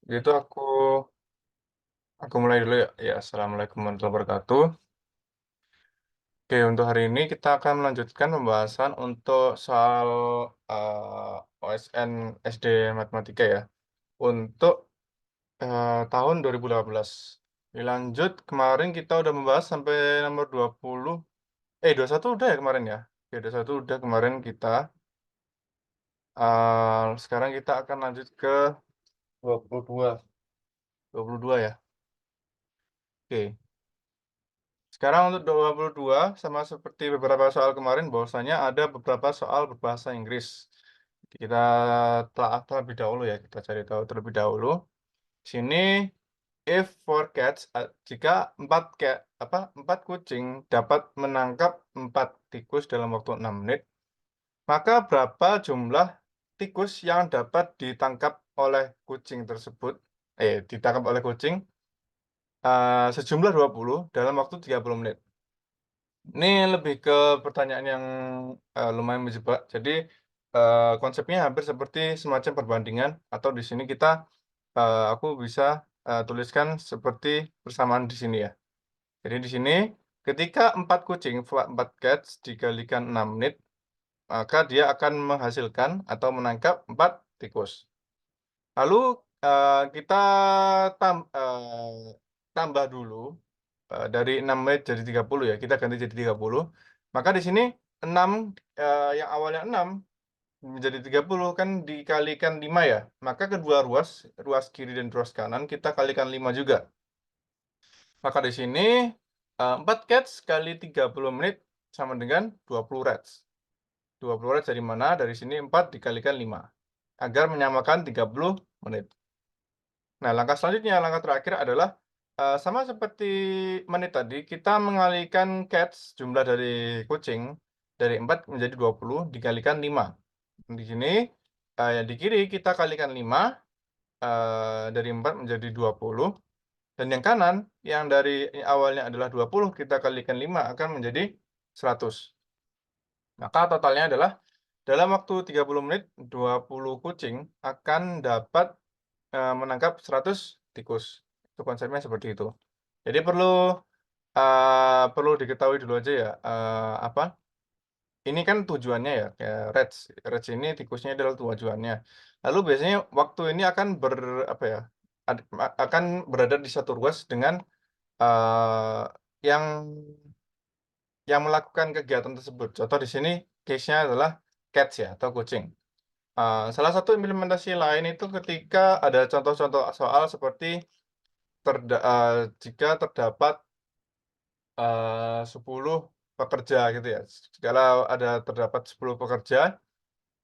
Gitu aku mulai dulu ya. Ya, assalamualaikum warahmatullahi wabarakatuh. Oke, untuk hari ini kita akan melanjutkan pembahasan untuk soal OSN SD Matematika ya. Untuk tahun 2018. Dilanjut kemarin kita udah membahas sampai nomor 20. 21 udah ya kemarin ya. Oke, 21 udah kemarin kita. Sekarang kita akan lanjut ke 22. 22 ya. Oke. Sekarang untuk 22 sama seperti beberapa soal kemarin bahwasanya ada beberapa soal berbahasa Inggris. Kita telah terlebih dahulu ya, kita cari tahu terlebih dahulu. Sini if four cats jika empat kucing dapat menangkap 4 tikus dalam waktu 6 menit, maka berapa jumlah tikus yang dapat ditangkap oleh kucing tersebut? Ditangkap oleh kucing sejumlah 20 dalam waktu 30 menit. Ini lebih ke pertanyaan yang lumayan menjebak. Jadi konsepnya hampir seperti semacam perbandingan atau di sini aku bisa tuliskan seperti persamaan di sini ya. Jadi di sini ketika 4 kucing, 4 cats dikalikan 6 menit, maka dia akan menghasilkan atau menangkap 4 tikus. Lalu kita tambah dulu dari 6 menit jadi 30 ya, kita ganti jadi 30. Maka di sini 6, yang awalnya 6 menjadi 30 kan dikalikan 5 ya. Maka kedua ruas kiri dan ruas kanan kita kalikan 5 juga. Maka di sini 4 cats kali 30 menit sama dengan 20 rats. 20 rats dari mana? Dari sini 4 dikalikan 5 agar menyamakan 30 menit. Nah, langkah selanjutnya, langkah terakhir adalah, sama seperti menit tadi, kita mengalihkan cats, jumlah dari kucing, dari 4 menjadi 20 dikalikan 5. Di sini, yang di kiri kita kalikan 5, dari 4 menjadi 20, dan yang kanan, yang dari awalnya adalah 20, kita kalikan 5 akan menjadi 100. Maka totalnya adalah dalam waktu 30 menit, 20 kucing akan dapat menangkap 100 tikus. Itu konsepnya seperti itu. Jadi perlu diketahui dulu aja ya, ini kan tujuannya ya, kayak rats. Rats ini tikusnya adalah tujuannya. Lalu biasanya waktu ini akan apa ya, akan berada di satu ruas dengan, eee, yang melakukan kegiatan tersebut. Contoh di sini case-nya adalah cats ya, atau kucing. Salah satu implementasi lain itu ketika ada contoh-contoh soal seperti jika terdapat 10 pekerja gitu ya. Kalau terdapat 10 pekerja,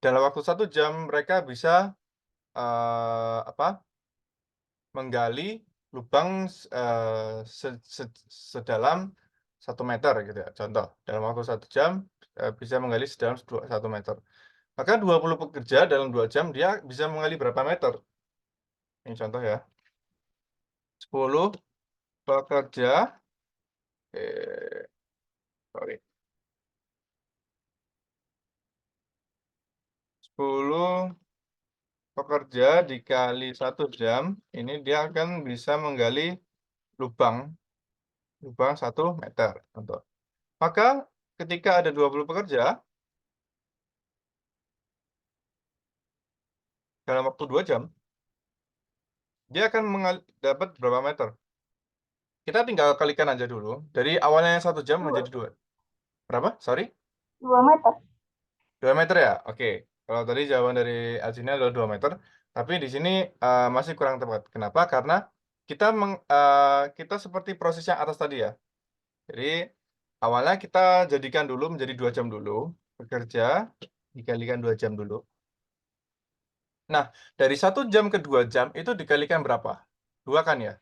dalam waktu 1 jam mereka bisa menggali lubang se se sedalam 1 meter gitu ya. Contoh, dalam waktu 1 jam bisa menggali sedalam 1 meter. Maka 20 pekerja dalam 2 jam dia bisa menggali berapa meter? Ini contoh ya. 10 pekerja, sorry, 10 pekerja dikali 1 jam, ini dia akan bisa menggali lubang lubang 1 meter, contoh. Maka ketika ada 20 pekerja, dalam waktu 2 jam, dia akan dapat berapa meter? Kita tinggal kalikan aja dulu, dari awalnya 1 jam menjadi 2. Berapa? Sorry? 2 meter. 2 meter ya? Oke. Kalau tadi jawaban dari Aljina adalah 2 meter, tapi di sini masih kurang tepat. Kenapa? Karena kita seperti proses yang atas tadi ya. Jadi awalnya kita jadikan dulu menjadi 2 jam dulu, bekerja dikalikan 2 jam dulu. Nah, dari 1 jam ke 2 jam itu dikalikan berapa? 2 kan ya?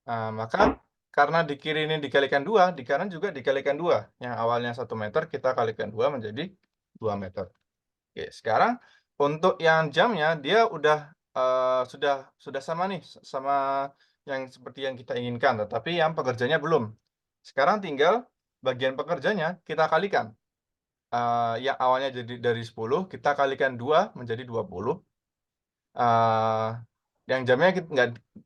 Nah, maka karena di kiri ini dikalikan 2, di kanan juga dikalikan 2. Yang awalnya 1 meter kita kalikan 2 menjadi 2 meter. Oke, sekarang untuk yang jamnya dia sudah sama nih, sama yang seperti yang kita inginkan, tetapi yang pekerjanya belum. Sekarang tinggal bagian pekerjanya kita kalikan. Yang awalnya jadi dari 10 kita kalikan 2 menjadi 20. yang jamnya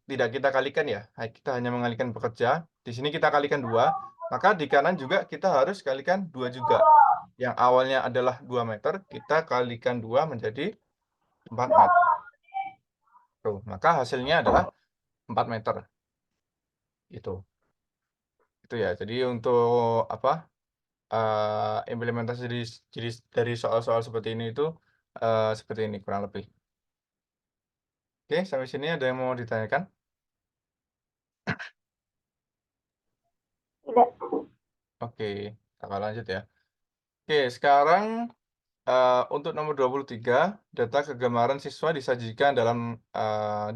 tidak kita kalikan ya, kita hanya mengalihkan bekerja. Di sini kita kalikan 2, maka di kanan juga kita harus kalikan 2 juga. Yang awalnya adalah 2 meter, kita kalikan 2 menjadi 4 meter. Tuh, maka hasilnya adalah 4 meter. Itu. Itu ya. Jadi untuk apa, implementasi dari soal-soal seperti ini itu, seperti ini kurang lebih. Oke, sampai sini ada yang mau ditanyakan? Tidak. Oke, kita lanjut ya. Oke, sekarang untuk nomor 23, data kegemaran siswa disajikan dalam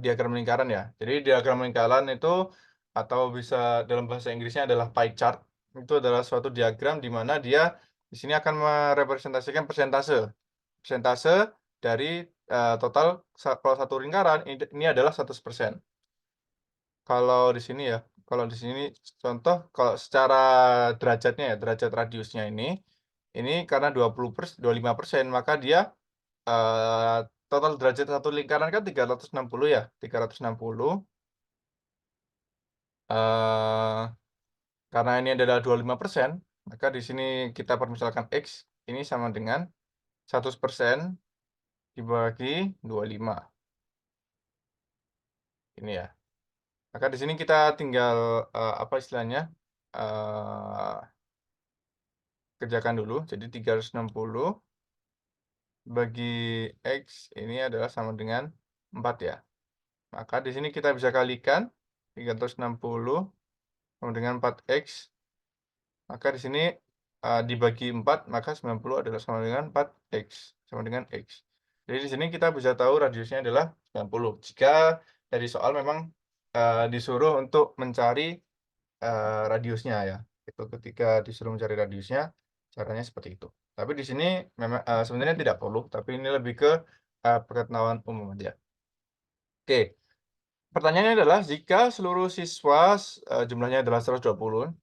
diagram lingkaran ya. Jadi diagram lingkaran itu atau bisa dalam bahasa Inggrisnya adalah pie chart. Itu adalah suatu diagram di mana dia di sini akan merepresentasikan persentase. Persentase dari total kalau satu lingkaran ini adalah 100%. Kalau di sini ya, kalau di sini contoh kalau secara derajatnya ya, derajat radiusnya ini karena 25%, maka dia total derajat satu lingkaran kan 360 ya, 360, karena ini adalah 25%, maka di sini kita permisalkan X ini sama dengan 100% dibagi 25, ini ya. Maka di sini kita tinggal, apa istilahnya, eee, kerjakan dulu. Jadi 360 bagi X ini adalah sama dengan 4 ya. Maka di sini kita bisa kalikan 360 sama dengan 4X. Maka di sini, dibagi 4, maka 90 adalah sama dengan 4X, sama dengan X. Jadi di sini kita bisa tahu radiusnya adalah 90. Jika dari soal memang, disuruh untuk mencari, radiusnya ya. Itu ketika disuruh mencari radiusnya, caranya seperti itu. Tapi di sini memang, sebenarnya tidak perlu, tapi ini lebih ke, pengetahuan umum aja. Oke, pertanyaannya adalah jika seluruh siswa, jumlahnya adalah 120.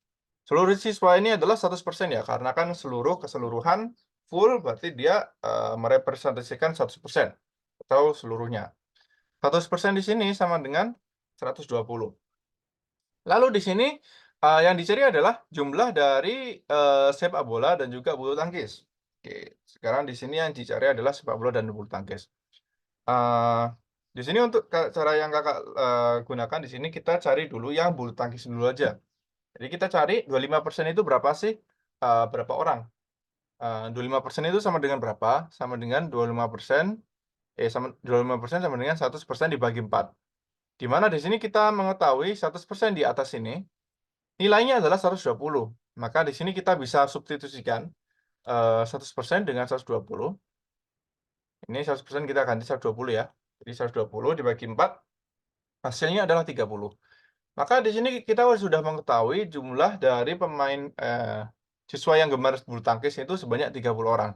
Seluruh siswa ini adalah 100% ya, karena kan keseluruhan full berarti dia, merepresentasikan 100% atau seluruhnya. 100% di sini sama dengan 120. Lalu di sini, yang dicari adalah jumlah dari, sepak bola dan juga bulu tangkis. Oke, sekarang di sini yang dicari adalah sepak bola dan bulu tangkis. Eee, di sini untuk cara yang Kakak, gunakan di sini kita cari dulu yang bulu tangkis dulu aja. Jadi kita cari 25% itu berapa sih? Berapa orang? 25% itu sama dengan berapa? Sama dengan 25%, sama 25% sama dengan 100% dibagi 4. Di mana di sini kita mengetahui 100% di atas ini, nilainya adalah 120. Maka di sini kita bisa substitusikan, 100% dengan 120. Ini 100% kita ganti 120 ya. Jadi 120 dibagi 4, hasilnya adalah 30. Maka di sini kita sudah mengetahui jumlah dari pemain, siswa yang gemar bulu tangkis itu sebanyak 30 orang,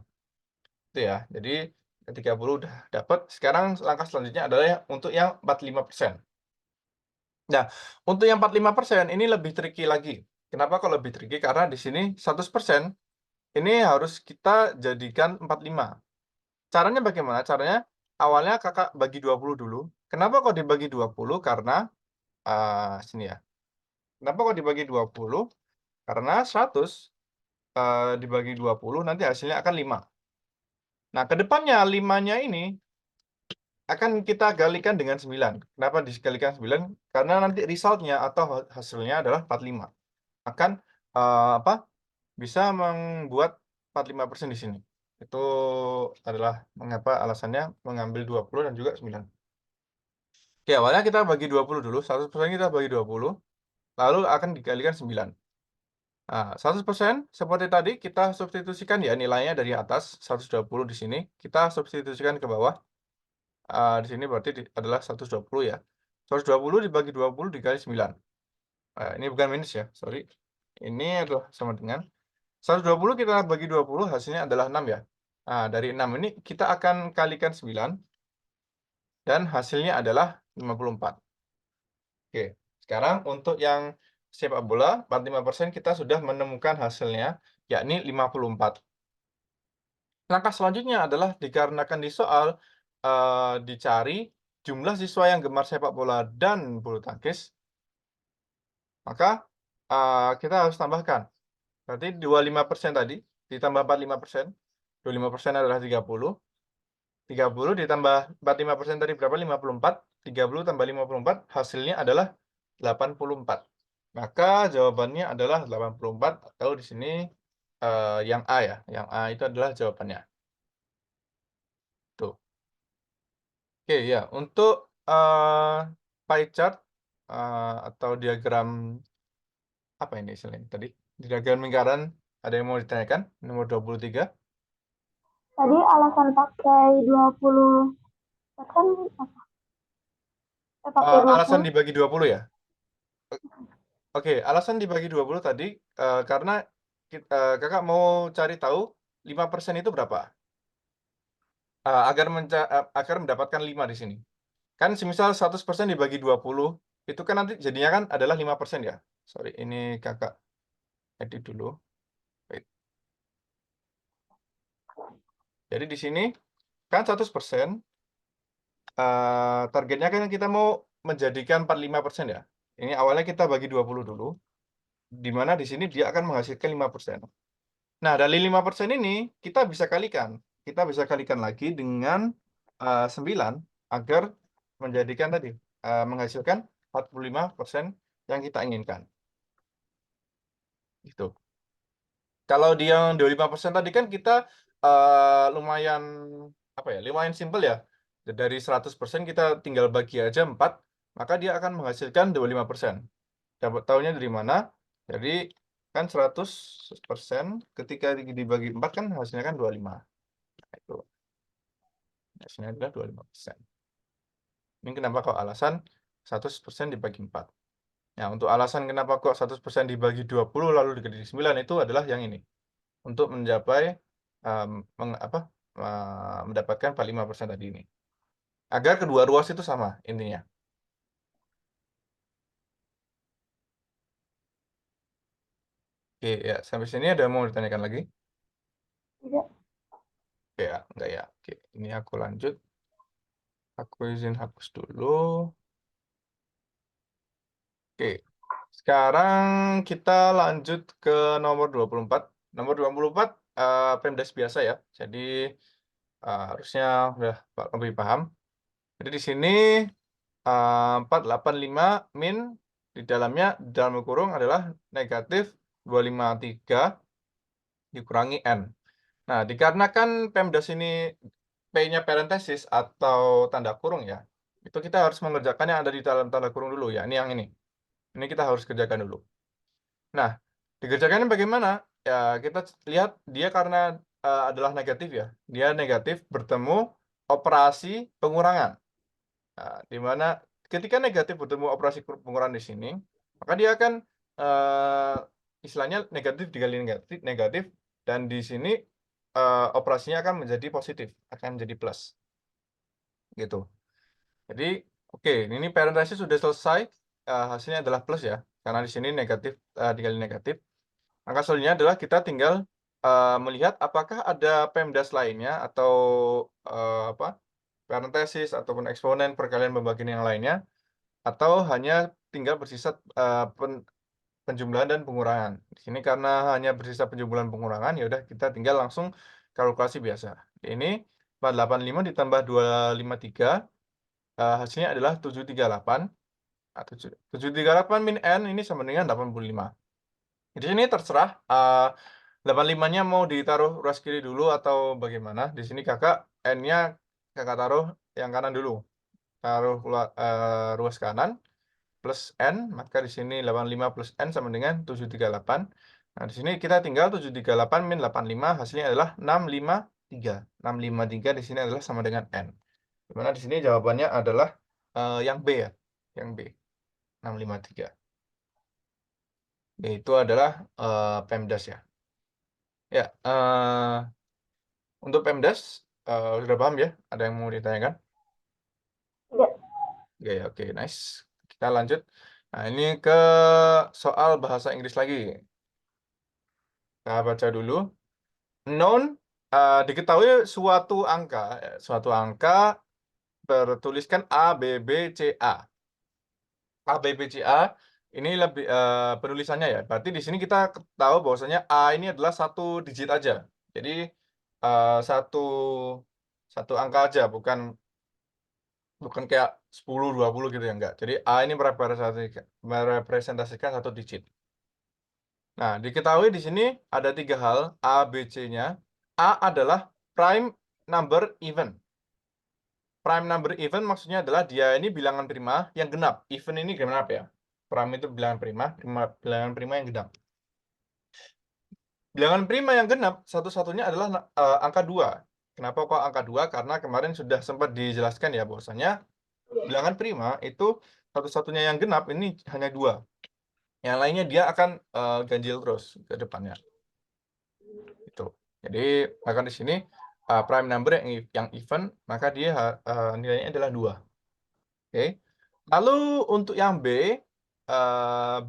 itu ya. Jadi 30 udah dapat, sekarang langkah selanjutnya adalah untuk yang 45%. Nah, untuk yang 45% ini lebih tricky lagi. Kenapa kok lebih tricky? Karena di sini 100% ini harus kita jadikan 45. Caranya bagaimana? Caranya awalnya Kakak bagi 20 dulu. Kenapa kok dibagi 20? Karena, sini ya. Kenapa kok dibagi 20? Karena 100, dibagi 20 nanti hasilnya akan 5. Nah, ke depannya 5-nya ini akan kita galikan dengan 9. Kenapa dikalikan 9? Karena nanti result-nya atau hasilnya adalah 45. Akan, apa, bisa membuat 45% di sini. Itu adalah mengapa alasannya mengambil 20 dan juga 9. Oke, awalnya kita bagi 20 dulu, 100% kita bagi 20, lalu akan dikalikan 9. Nah, 100% seperti tadi kita substitusikan ya nilainya dari atas 120 di sini, kita substitusikan ke bawah. Di sini berarti adalah 120 ya. 120 dibagi 20 dikali 9. Ini bukan minus ya, sorry. Ini adalah sama dengan 120 kita bagi 20 hasilnya adalah 6 ya. Nah, dari 6 ini kita akan kalikan 9 dan hasilnya adalah 54. Oke, sekarang untuk yang sepak bola 45% kita sudah menemukan hasilnya, yakni 54. Langkah selanjutnya adalah dikarenakan di soal, dicari jumlah siswa yang gemar sepak bola dan bulu tangkis, maka kita harus tambahkan. Berarti 25% tadi ditambah 45%. 25% adalah 30. 30 ditambah 45% tadi berapa? 54. 30 tambah 54 hasilnya adalah 84. Maka jawabannya adalah 84 atau di sini yang A ya. Yang A itu adalah jawabannya. Tuh. Oke ya, untuk pie chart atau diagram apa ini istilahnya tadi? Diagram lingkaran ada yang mau ditanyakan? Nomor 23. Tadi alasan pakai 20% apa? Pakai Alasan 20. dibagi 20 ya? Oke, alasan dibagi 20 tadi karena kakak mau cari tahu 5% itu berapa? Agar mendapatkan 5 di sini. Kan semisal 100% dibagi 20, itu kan nanti jadinya kan adalah 5% ya. Sorry, ini kakak edit dulu. Wait. Jadi di sini kan 100%, targetnya kan kita mau menjadikan 45% ya. Ini awalnya kita bagi 20 dulu, di mana di sini dia akan menghasilkan 5%. Nah, dari 5% ini kita bisa kalikan. Kita bisa kalikan lagi dengan 9 agar menjadikan tadi menghasilkan 45% yang kita inginkan. Gitu. Kalau dia 25% tadi kan kita lumayan apa ya? Lumayan simpel ya. Dari 100% kita tinggal bagi aja 4, maka dia akan menghasilkan 25%. Dapat tahunya dari mana? Jadi kan 100% ketika dibagi 4 kan hasilnya kan 25. Itu hasilnya adalah 25%. Ini kenapa kok alasan 100% dibagi 4. Nah, untuk alasan kenapa kok 100% dibagi 20 lalu dikali 9 itu adalah yang ini. Untuk mencapai mendapatkan 45% tadi ini. Agar kedua ruas itu sama intinya. Oke, ya, sampai sini ada mau ditanyakan lagi? Tidak. Oke, ya, enggak ya. Oke, ini aku lanjut. Aku izin hapus dulu. Oke, sekarang kita lanjut ke nomor 24. Nomor 24 Pemdas biasa ya. Jadi harusnya udah lebih paham. Jadi di sini 485 min di dalamnya dalam kurung adalah negatif 253 dikurangi N. Nah, dikarenakan Pemdas ini P-nya parentesis atau tanda kurung ya, itu kita harus mengerjakan yang ada di dalam tanda kurung dulu ya. Ini yang ini. Ini kita harus kerjakan dulu. Nah, dikerjakannya bagaimana? Ya, kita lihat dia karena adalah negatif ya. Dia negatif bertemu operasi pengurangan. Nah, di mana ketika negatif bertemu operasi pengurangan di sini, maka dia akan istilahnya negatif dikali negatif, negatif dan di sini operasinya akan menjadi positif, akan menjadi plus. Gitu. Jadi, oke, ini parenthesis sudah selesai. Hasilnya adalah plus ya, karena di sini negatif dikali negatif. Maka selanjutnya adalah kita tinggal melihat apakah ada PEMDAS lainnya atau apa parentesis ataupun eksponen perkalian pembagian yang lainnya, atau hanya tinggal bersisa penjumlahan dan pengurangan. Di sini karena hanya bersisa penjumlahan pengurangan, ya udah kita tinggal langsung kalkulasi biasa. Ini 485 ditambah 253 hasilnya adalah 738. 738 min N ini sama dengan 85. Di sini terserah 85-nya mau ditaruh ruas kiri dulu atau bagaimana. Di sini kakak N-nya kakak taruh yang kanan dulu. Taruh ruas kanan plus N, maka di sini 85 plus N sama dengan 738. Nah, di sini kita tinggal 738 min 85 hasilnya adalah 653. 653 di sini adalah sama dengan N. Dimana di sini jawabannya adalah yang B ya. Yang B. 653. Itu adalah PEMDAS ya. Ya, untuk PEMDAS sudah paham ya? Ada yang mau ditanyakan? Tidak. Oke, oke, nice. Kita lanjut. Nah, ini ke soal bahasa Inggris lagi. Kita baca dulu. Known diketahui suatu angka bertuliskan A, B, B, C, A. A, B, B, C, A ini lebih penulisannya ya. Berarti di sini kita tahu bahwasanya A ini adalah satu digit aja. Jadi satu angka aja, bukan kayak 10, 20 gitu ya, enggak. Jadi A ini merepresentasikan satu digit. Nah, diketahui di sini ada 3 hal A, B, C-nya. A adalah prime number even. Prime number even maksudnya adalah dia ini bilangan prima yang genap. Even ini genap ya. Prime itu bilangan prima, bilangan prima yang genap. Bilangan prima yang genap satu-satunya adalah angka 2. Kenapa kok angka 2? Karena kemarin sudah sempat dijelaskan ya bahwasanya bilangan prima itu satu-satunya yang genap ini hanya 2. Yang lainnya dia akan ganjil terus ke depannya. Itu. Jadi maka di sini prime number yang even maka dia nilainya adalah 2. Oke. Lalu untuk yang B,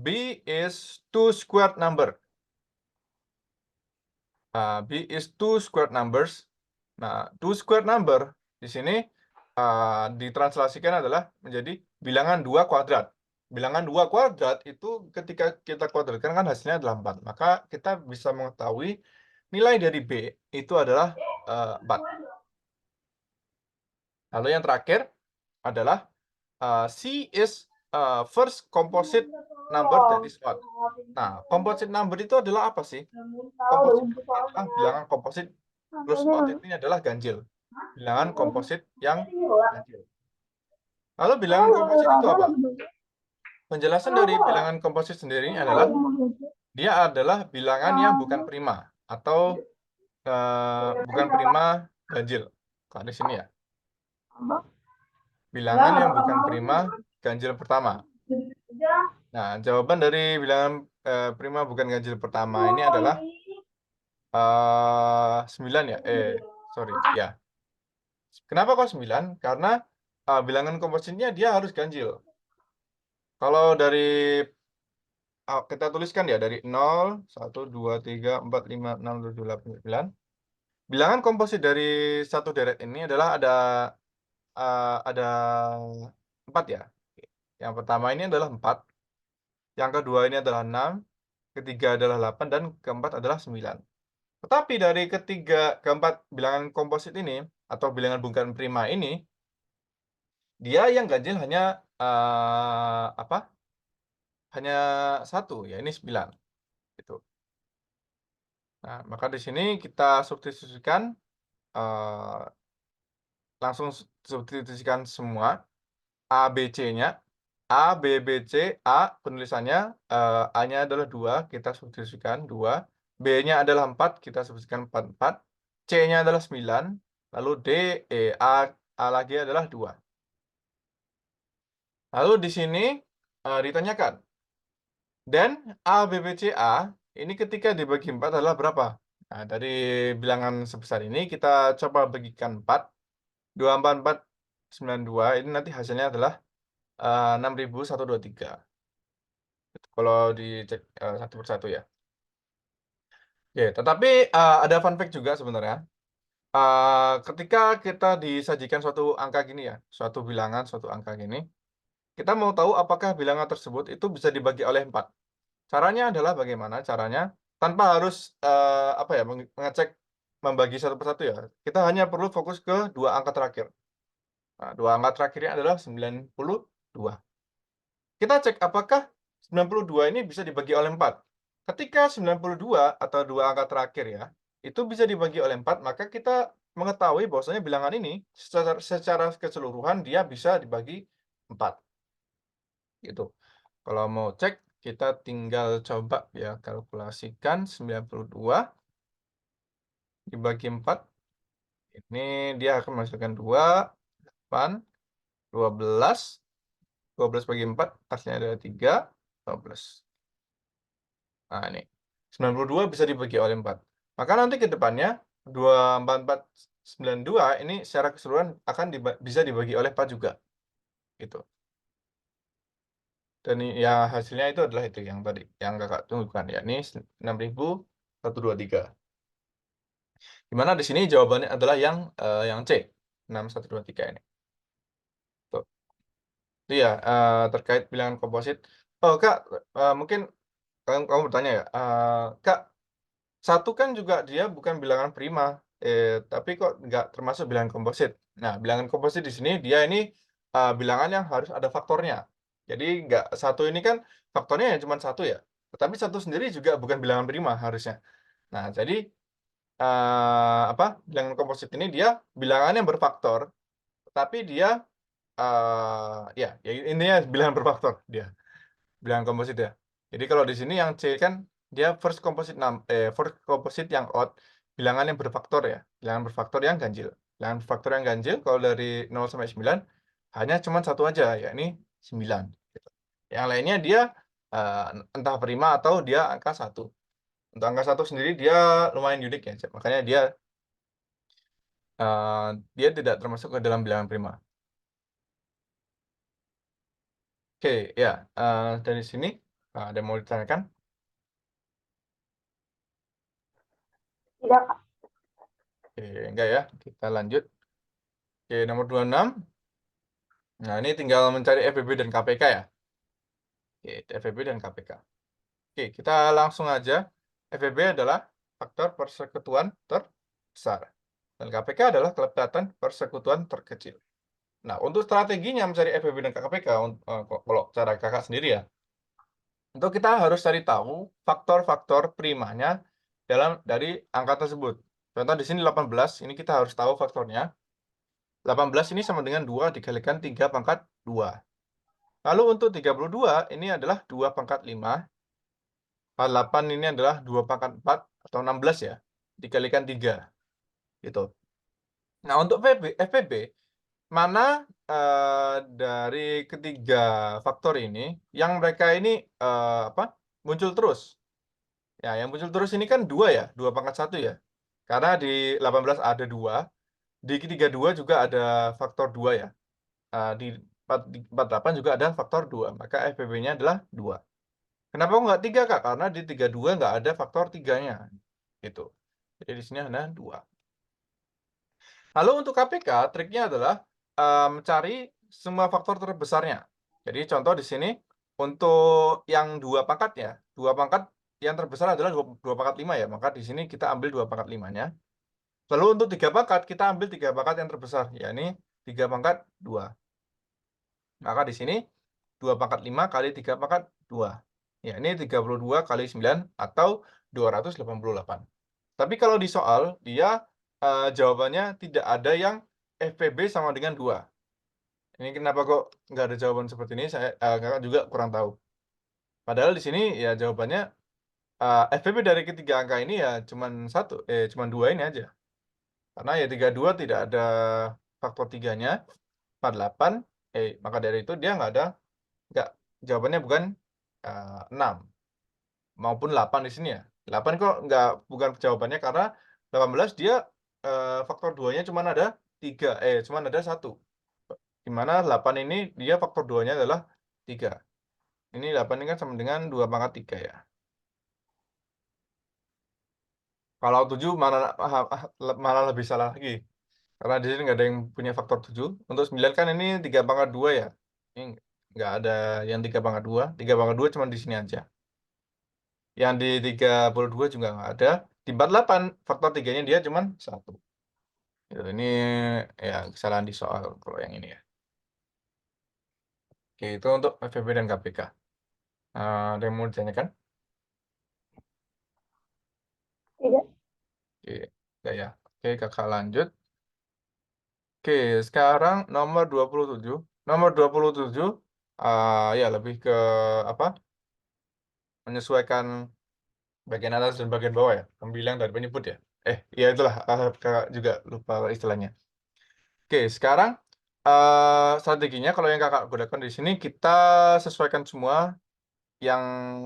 B is two squared number. B is two squared numbers. Nah, two squared number di sini ditranslasikan adalah menjadi bilangan 2 kuadrat. Bilangan 2 kuadrat itu ketika kita kuadratkan kan hasilnya adalah 4. Maka kita bisa mengetahui nilai dari B itu adalah 4. Lalu yang terakhir adalah C is first composite number that is odd. Nah, composite number itu adalah apa sih? Komposit adalah bilangan komposit plus odd ini adalah ganjil. Bilangan komposit yang ganjil. Lalu bilangan komposit itu apa? Penjelasan dari bilangan komposit sendiri adalah dia adalah bilangan yang bukan prima atau bukan prima ganjil. Kalau di sini ya. Bilangan yang bukan prima ganjil pertama. Nah, jawaban dari bilangan prima bukan ganjil pertama ini adalah 9 ya. Sorry, ya. Kenapa kok 9? Karena bilangan kompositnya dia harus ganjil. Kalau dari kita tuliskan ya dari 0, 1, 2, 3, 4, 5, 6, 7, 8, 9. Bilangan komposit dari satu deret ini adalah ada 4 ya. Yang pertama ini adalah 4. Yang kedua ini adalah 6. Ketiga adalah 8 dan keempat adalah 9. Tetapi dari keempat bilangan komposit ini atau bilangan bukan prima ini dia yang ganjil hanya hanya 1 ya ini 9 gitu. Nah, maka di sini kita substitusikan langsung substitusikan semua A, B, C-nya. A, B, B, C, A penulisannya A-nya adalah 2, kita substitusikan 2. B-nya adalah 4, kita substitusikan 4, 4. C-nya adalah 9, lalu D, A lagi adalah 2. Lalu di sini ditanyakan, dan A, B, B, C, A ini ketika dibagi 4 adalah berapa? Nah, dari bilangan sebesar ini kita coba bagikan 4. 2, 4, 4, 9, 2. Ini nanti hasilnya adalah 6.123. Kalau dicek satu persatu ya. Oke, tetapi ada fun fact juga sebenarnya. Ketika kita disajikan suatu angka gini ya, suatu bilangan, suatu angka gini, kita mau tahu apakah bilangan tersebut itu bisa dibagi oleh 4. Caranya adalah bagaimana? Caranya tanpa harus mengecek membagi satu persatu ya. Kita hanya perlu fokus ke 2 angka terakhir. Nah, 2 angka terakhirnya adalah 92. Kita cek apakah 92 ini bisa dibagi oleh 4. Ketika 92 atau 2 angka terakhir ya, itu bisa dibagi oleh 4, maka kita mengetahui bahwasanya bilangan ini secara keseluruhan dia bisa dibagi 4. Gitu. Kalau mau cek, kita tinggal coba ya kalkulasikan 92 dibagi 4. Ini dia akan menghasilkan 2, 8, 12. 12 bagi 4 hasilnya adalah 3, 12. Nah, ini 92 bisa dibagi oleh 4. Maka nanti ke depannya 2, 4, 4, 92 ini secara keseluruhan akan bisa dibagi oleh 4 juga. Gitu. Dan ya hasilnya itu adalah itu yang tadi, yang Kakak tunggukan yakni 6.123. Dimana di sini jawabannya adalah yang C, 6123 ini. Iya, terkait bilangan komposit. Oh, Kak, mungkin kamu bertanya ya, Kak, satu kan juga dia bukan bilangan prima, tapi kok nggak termasuk bilangan komposit. Nah, bilangan komposit di sini dia ini, bilangan yang harus ada faktornya. Jadi nggak satu ini kan faktornya ya cuma satu ya, tetapi satu sendiri juga bukan bilangan prima harusnya. Nah, jadi, apa, bilangan komposit ini dia bilangan yang berfaktor, tapi dia, ya intinya bilangan berfaktor dia. Bilangan komposit ya. Jadi kalau di sini yang C kan dia first composite yang odd, bilangan yang berfaktor ya, bilangan berfaktor yang ganjil. Bilangan berfaktor yang ganjil kalau dari 0 sampai 9 hanya cuma satu aja, yakni 9 gitu. Yang lainnya dia, entah prima atau dia angka satu. Untuk angka satu sendiri dia lumayan unik ya, makanya dia tidak termasuk ke dalam bilangan prima. Oke, ya, dari sini, ada yang mau ditanyakan? Tidak, Kak. Oke, enggak ya, kita lanjut. Oke, nomor 26. Nah, ini tinggal mencari FBB dan KPK ya. Oke, FBB dan KPK. Oke, kita langsung aja. FBB adalah faktor persekutuan terbesar. Dan KPK adalah kelebatan persekutuan terkecil. Nah, untuk strateginya mencari FBB dan KPK, kalau cara kakak sendiri ya, untuk kita harus cari tahu faktor-faktor primanya dari angka tersebut. Contoh di sini 18, ini kita harus tahu faktornya. 18 ini sama dengan 2 dikalikan 3 pangkat 2. Lalu untuk 32 ini adalah 2 pangkat 5. 48 ini adalah 2 pangkat 4 atau 16 ya. Dikalikan 3 gitu. Nah, untuk FPB mana dari ketiga faktor ini yang mereka ini apa? Muncul terus. Ya, yang muncul terus ini kan 2 ya, 2 pangkat 1 ya. Karena di 18 ada 2, di 32 juga ada faktor 2 ya. Di 48 juga ada faktor 2, maka FPB-nya adalah 2. Kenapa kok nggak 3, Kak? Karena di 32 nggak ada faktor 3-nya, gitu. Jadi di sini ada 2. Lalu untuk KPK, triknya adalah mencari semua faktor terbesarnya. Jadi contoh di sini, untuk yang 2 pangkat ya, 2 pangkat yang terbesar adalah 2 pangkat 5 ya, maka di sini kita ambil 2 pangkat 5-nya. Lalu untuk 3 pangkat, kita ambil 3 pangkat yang terbesar, yakni 3 pangkat 2. Maka di sini 2 pangkat 5 kali 3 pangkat 2. Ya, ini 32 kali 9 atau 288. Tapi kalau di soal, dia jawabannya tidak ada yang FPB sama dengan 2. Ini kenapa kok nggak ada jawaban seperti ini, Kakak juga kurang tahu. Padahal di sini ya jawabannya, FPB dari ketiga angka ini ya cuman 2 ini aja. Karena ya 32 tidak ada faktor 3-nya, 48, maka dari itu dia nggak, jawabannya bukan, 6 maupun 8 di sini ya. 8 kok bukan jawabannya karena 18 dia, faktor 2-nya cuman ada 3, cuman ada 1. Di mana 8 ini dia faktor 2-nya adalah 3. Ini 8 ini kan sama dengan 2 pangkat 3 ya. Kalau 7 malah lebih salah lagi. Karena di sini nggak ada yang punya faktor 7. Untuk 9 kan ini 3 pangkat 2 ya. Ini nggak ada yang 3 pangkat 2. 3 pangkat 2 cuma di sini aja. Yang di 32 juga nggak ada. Di 48 faktor 3-nya dia cuma 1. Gitu. Ini ya kesalahan di soal kalau yang ini ya. Oke, itu untuk FEB dan KPK. Ada yang mau ditanyakan? Tidak. Oke, enggak ya. Oke, kakak lanjut. Oke, sekarang nomor 27. Nomor 27, ya lebih ke apa? Menyesuaikan bagian atas dan bagian bawah ya. Pembilang dari penyebut ya. Ya itulah, kakak juga lupa istilahnya. Oke, sekarang strateginya kalau yang kakak gunakan di sini kita sesuaikan semua. Yang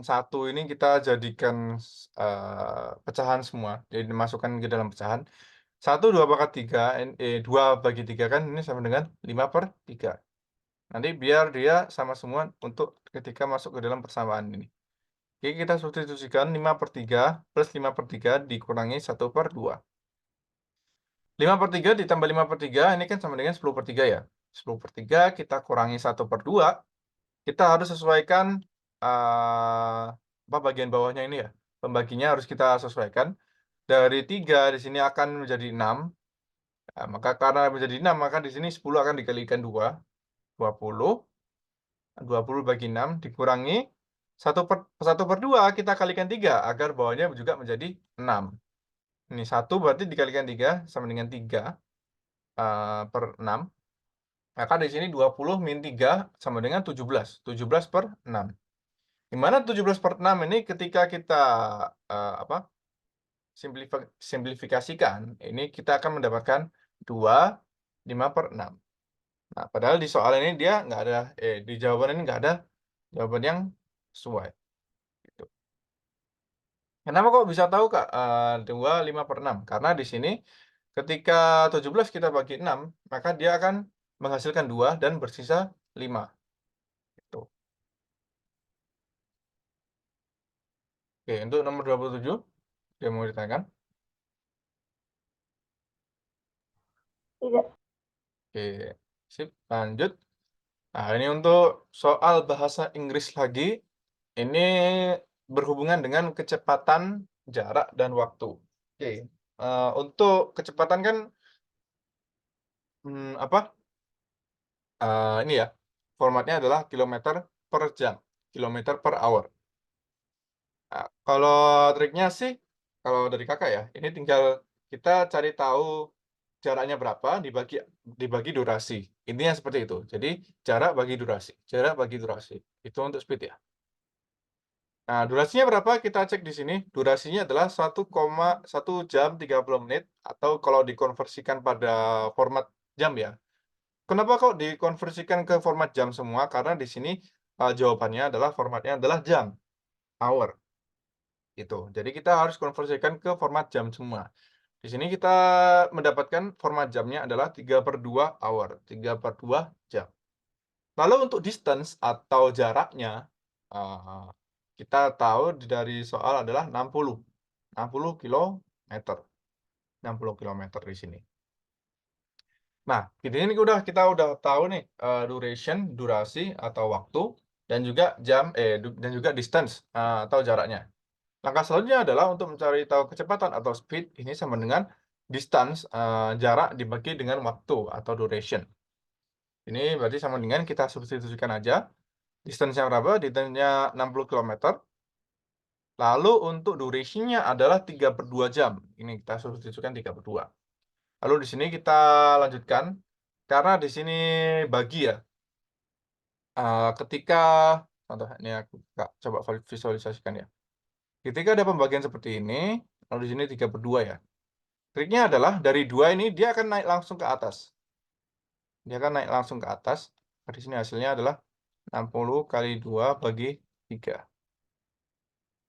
satu ini kita jadikan pecahan semua, jadi dimasukkan ke dalam pecahan. 1, 2 pangkat 3, 2 bagi 3 kan ini sama dengan 5/3. Nanti biar dia sama semua untuk ketika masuk ke dalam persamaan ini. Oke, kita substitusikan 5/3 plus 5/3 dikurangi 1/2. 5/3 ditambah 5/3 ini kan sama dengan 10/3 ya. 10/3 kita kurangi 1/2. Kita harus sesuaikan apa bagian bawahnya ini ya. Pembaginya harus kita sesuaikan. Dari 3 di sini akan menjadi 6. Nah, maka karena menjadi 6, maka di sini 10 akan dikalikan 2, 20. 20 bagi 6 dikurangi 1/2 kita kalikan 3 agar bawahnya juga menjadi 6. Ini 1 berarti dikalikan 3 sama dengan 3 per 6. Maka di sini 20 min 3 sama dengan 17. 17 per 6. Di mana 17 per 6 ini ketika kita simplifikasikan, ini kita akan mendapatkan 5 per 6. Nah, padahal di soal ini dia nggak ada, di jawaban ini nggak ada jawaban yang sesuai. Gitu. Kenapa kok bisa tahu Kak, 5 per 6? Karena di sini ketika 17 kita bagi 6, maka dia akan menghasilkan 2 dan bersisa 5. Gitu. Oke, untuk nomor 27, dia mau ditanyakan? Tidak. Oke, sip, lanjut. Nah, ini untuk soal bahasa Inggris lagi. Ini berhubungan dengan kecepatan, jarak, dan waktu. Oke, untuk kecepatan kan, apa, ini ya, formatnya adalah kilometer per jam, kilometer per hour. Nah, kalau triknya sih, kalau dari Kakak ya, ini tinggal kita cari tahu jaraknya berapa dibagi dibagi durasi. Intinya seperti itu. Jadi, jarak bagi durasi. Itu untuk speed ya. Nah, durasinya berapa? Kita cek di sini. Durasinya adalah 1,1 jam 30 menit atau kalau dikonversikan pada format jam ya. Kenapa kok dikonversikan ke format jam semua? Karena di sini jawabannya adalah formatnya adalah jam, hour. Gitu. Jadi kita harus konversikan ke format jam semua. Di sini kita mendapatkan format jamnya adalah 3/2 hour, 3/2 jam. Lalu untuk distance atau jaraknya, kita tahu dari soal adalah 60 kilometer. 60 kilometer di sini. Nah, ini kita udah tahu nih, duration, durasi atau waktu, dan juga dan juga distance, atau jaraknya. Langkah selanjutnya adalah untuk mencari tahu kecepatan atau speed, ini sama dengan distance, jarak dibagi dengan waktu atau duration. Ini berarti sama dengan kita substitusikan aja. Distance-nya berapa? Distance-nya 60 kilometer. Lalu untuk durasinya adalah 3/2 jam. Ini kita substitusikan 3/2. Lalu di sini kita lanjutkan. Karena di sini bagi ya. Ketika contoh ini aku coba visualisasikan ya. Ketika ada pembagian seperti ini, lalu di sini 3/2 ya. Triknya adalah dari 2 ini dia akan naik langsung ke atas. Dia akan naik langsung ke atas. Nah, di sini hasilnya adalah 60 kali 2 bagi 3.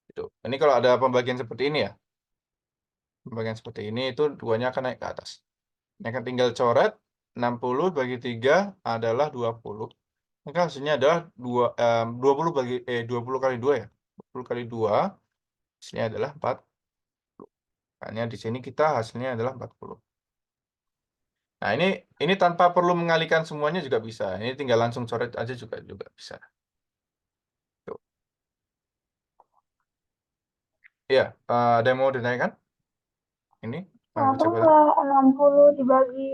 Gitu. Ini kalau ada pembagian seperti ini ya. Pembagian seperti ini itu 2-nya akan naik ke atas. Ini akan tinggal coret 60 bagi 3 adalah 20. Maka hasilnya adalah 20 kali 2 ya. 20 kali 2 hasilnya adalah 40. Makanya di sini kita hasilnya adalah 40. Nah, ini tanpa perlu mengalihkan semuanya juga bisa. Ini tinggal langsung coret aja juga bisa. Tuh. Iya, ada yang mau ditanyakan? Ini Kenapa kecepatan. nggak 60 dibagi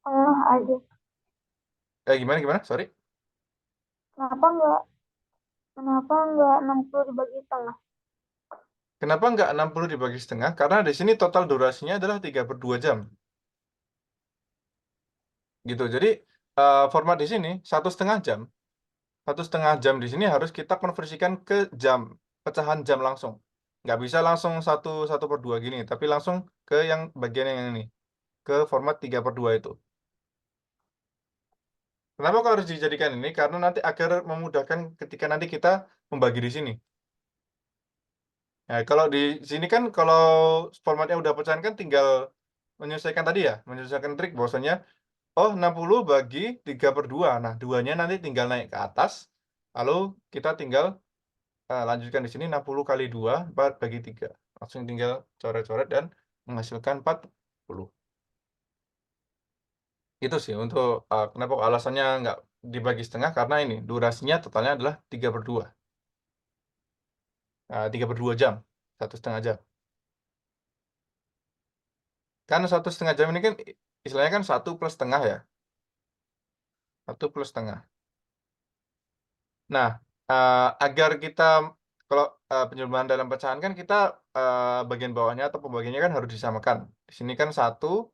tengah aja? Gimana? Sorry. Kenapa nggak kenapa nggak 60 dibagi tengah? Kenapa nggak 60 dibagi setengah? Karena di sini total durasinya adalah 3/2 jam. Gitu. Jadi, format di sini 1,5 jam. 1,5 jam di sini harus kita konversikan ke jam, pecahan jam langsung. Nggak bisa langsung 1/2 gini, tapi langsung ke yang bagian yang ini, ke format 3/2 itu. Kenapa kok harus dijadikan ini? Karena nanti agar memudahkan ketika nanti kita membagi di sini. Nah, kalau di sini kan kalau formatnya udah pecahan kan tinggal menyesuaikan tadi ya, menyesuaikan trik bahwasanya, oh 60 bagi 3/2. Nah, 2-nya nanti tinggal naik ke atas, lalu kita tinggal lanjutkan di sini 60 kali 2, 4 bagi 3. Langsung tinggal coret-coret dan menghasilkan 40. Itu sih untuk kenapa alasannya nggak dibagi setengah, karena ini durasinya totalnya adalah 3/2. 3/2 jam, 1,5 jam. Kan 1,5 jam ini kan istilahnya kan 1+1/2 ya. 1+1/2. Nah, agar kita kalau penjelmaan dalam pecahan kan kita bagian bawahnya atau pembagiannya kan harus disamakan. Di sini kan 1,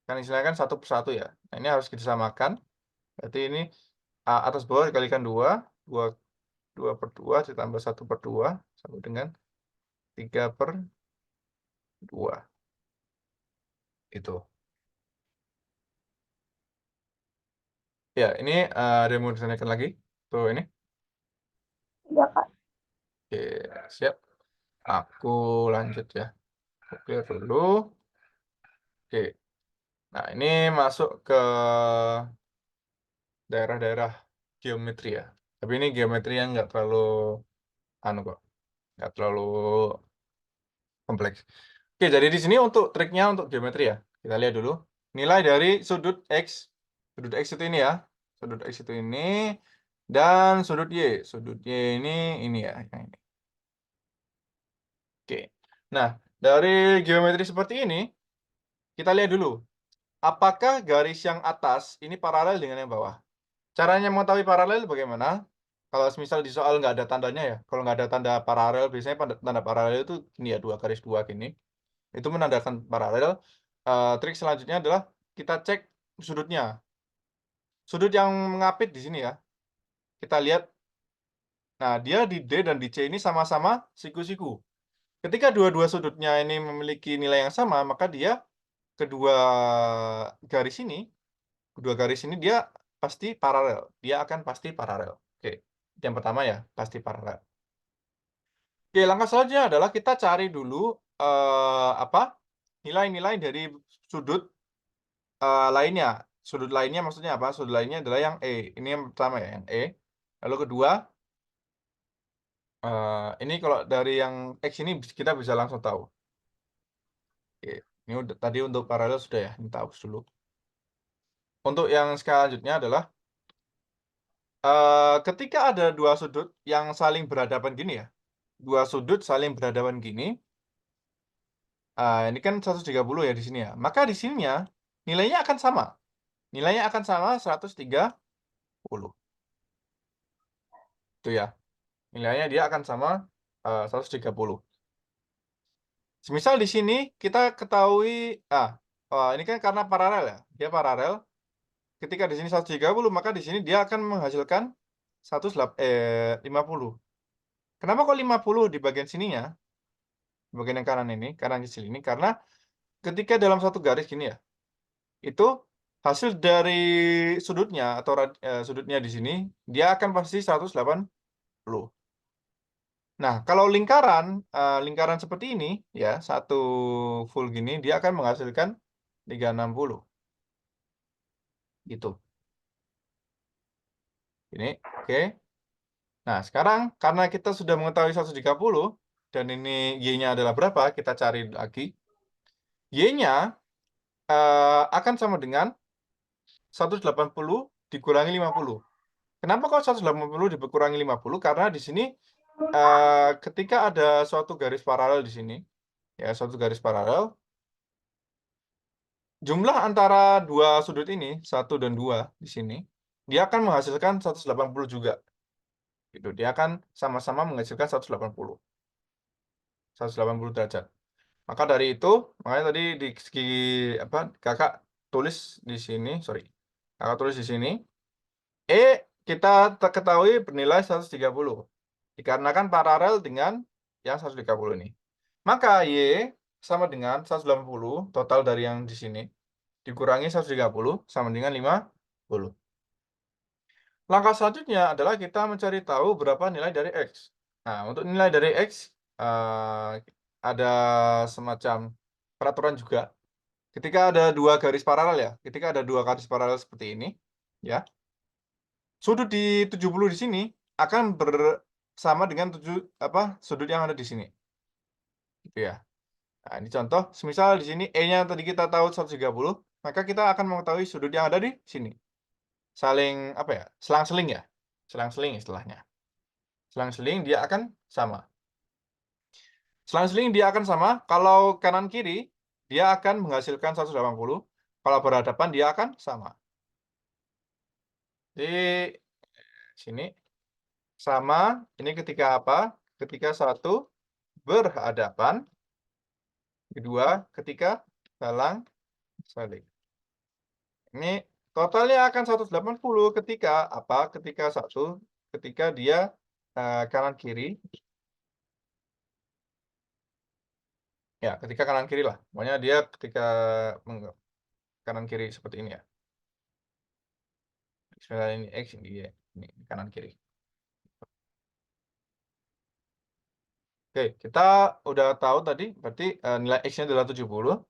kan istilahnya kan 1/1 ya. Nah, ini harus disamakan. Berarti ini atas bawah dikalikan 2, 2/2 ditambah 1/2 sama dengan 3/2. Itu. Ya, ini ada yang mau ditanyakan lagi? Tuh ini. Iya, Kak. Oke, siap. Aku lanjut ya. Oke dulu. Oke. Nah, ini masuk ke daerah-daerah geometri ya. Tapi ini geometri yang nggak terlalu anu kok, nggak terlalu kompleks. Oke, jadi di sini untuk triknya untuk geometri ya. Kita lihat dulu. Nilai dari sudut X. Sudut X itu ini ya. Sudut X itu ini. Dan sudut Y. Sudut Y ini ya. Yang ini. Oke. Nah, dari geometri seperti ini, kita lihat dulu. Apakah garis yang atas ini paralel dengan yang bawah? Caranya mengetahui paralel bagaimana? Kalau misal di soal nggak ada tandanya ya. Kalau nggak ada tanda paralel, biasanya tanda paralel itu ini ya, 2 garis 2 gini. Itu menandakan paralel. Trik selanjutnya adalah kita cek sudutnya. Sudut yang mengapit di sini ya. Kita lihat. Nah, dia di D dan di C ini sama-sama siku-siku. Ketika dua-dua sudutnya ini memiliki nilai yang sama, maka dia kedua garis ini, dia pasti paralel. Dia akan pasti paralel. Oke, yang pertama ya, pasti paralel. Oke, langkah selanjutnya adalah kita cari dulu nilai-nilai dari sudut lainnya. Sudut lainnya maksudnya apa? Sudut lainnya adalah yang E. Ini yang pertama ya, yang E. Lalu kedua, ini kalau dari yang X ini kita bisa langsung tahu. Oke, ini udah, tadi untuk paralel sudah ya, ini tahu dulu. Untuk yang selanjutnya adalah ketika ada dua sudut yang saling berhadapan gini ya, dua sudut saling berhadapan gini, ini kan 130 ya di sini ya, maka di sininya nilainya akan sama. Nilainya akan sama 130. Itu ya. Nilainya dia akan sama 130. Semisal di sini kita ketahui, ini kan karena paralel ya, dia paralel. Ketika di sini 130, maka di sini dia akan menghasilkan 50. Kenapa kok 50 di bagian sininya? Bagian yang kanan ini, kanan kecil ini, karena ketika dalam satu garis gini ya, itu hasil dari sudutnya atau sudutnya di sini, dia akan pasti 180. Nah, kalau lingkaran seperti ini, ya, satu full gini, dia akan menghasilkan 360. Gitu. Ini, oke. Nah, sekarang karena kita sudah mengetahui 130, dan ini Y-nya adalah berapa, kita cari lagi. Y-nya akan sama dengan 180 dikurangi 50. Kenapa kok 180 dikurangi 50? Karena di sini ketika ada suatu garis paralel di sini, ya, suatu garis paralel, jumlah antara dua sudut ini, 1 dan 2 di sini, dia akan menghasilkan 180 juga. Gitu. Dia akan sama-sama menghasilkan 180 derajat. Maka dari itu, makanya tadi di segi kakak tulis di sini, kakak tulis di sini, kita ketahui bernilai 130. Dikarenakan paralel dengan yang 130 ini. Maka Y sama dengan 180, total dari yang di sini, dikurangi 130 sama dengan 50. Langkah selanjutnya adalah kita mencari tahu berapa nilai dari X. Nah, untuk nilai dari X, ada semacam peraturan juga. Ketika ada dua garis paralel ya, ketika ada dua garis paralel seperti ini, ya, sudut di 70 di sini akan bersama dengan sudut yang ada di sini. Gitu ya. Nah, ini contoh, semisal di sini E-nya tadi kita tahu 130, maka kita akan mengetahui sudut yang ada di sini. Saling, apa ya, selang-seling ya? Selang-seling istilahnya. Selang-seling dia akan sama. Selang-seling dia akan sama, kalau kanan-kiri, dia akan menghasilkan 180, kalau berhadapan dia akan sama. Di sini, sama, ini ketika apa? Ketika satu berhadapan, kedua ketika selang-seling. Ini totalnya akan 180 ketika apa? Ketika dia kanan kiri. Ya, ketika kanan kiri lah. Pokoknya dia ketika kanan kiri seperti ini ya. Misalnya ini X, ini Y, ini kanan kiri. Oke, kita udah tahu tadi, berarti nilai X-nya adalah 70.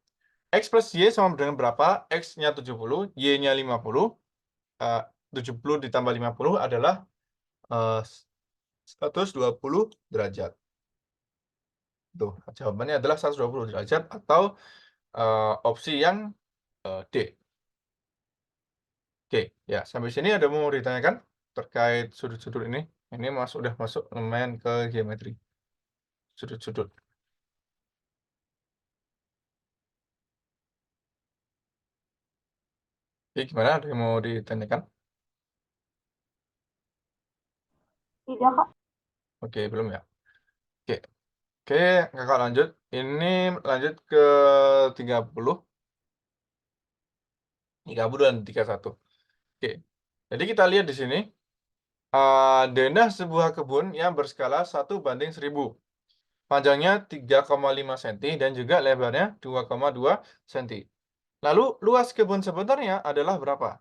X plus Y sama dengan berapa? X-nya 70, Y-nya 50. 70 ditambah 50 adalah 120 derajat. Tuh, jawabannya adalah 120 derajat atau opsi yang D. Oke, ya sampai sini ada mau ditanyakan terkait sudut-sudut ini? Ini udah masuk lumayan ke geometri. Sudut-sudut. Oke, gimana? Ada yang mau ditanyakan? Tidak, Kak. Oke, belum ya? Oke. Oke, kakak lanjut. Ini lanjut ke 30. 30 dan 31. Oke. Jadi kita lihat di sini. Denah sebuah kebun yang berskala 1:1000. Panjangnya 3,5 cm dan juga lebarnya 2,2 cm. Lalu luas kebun sebenarnya adalah berapa?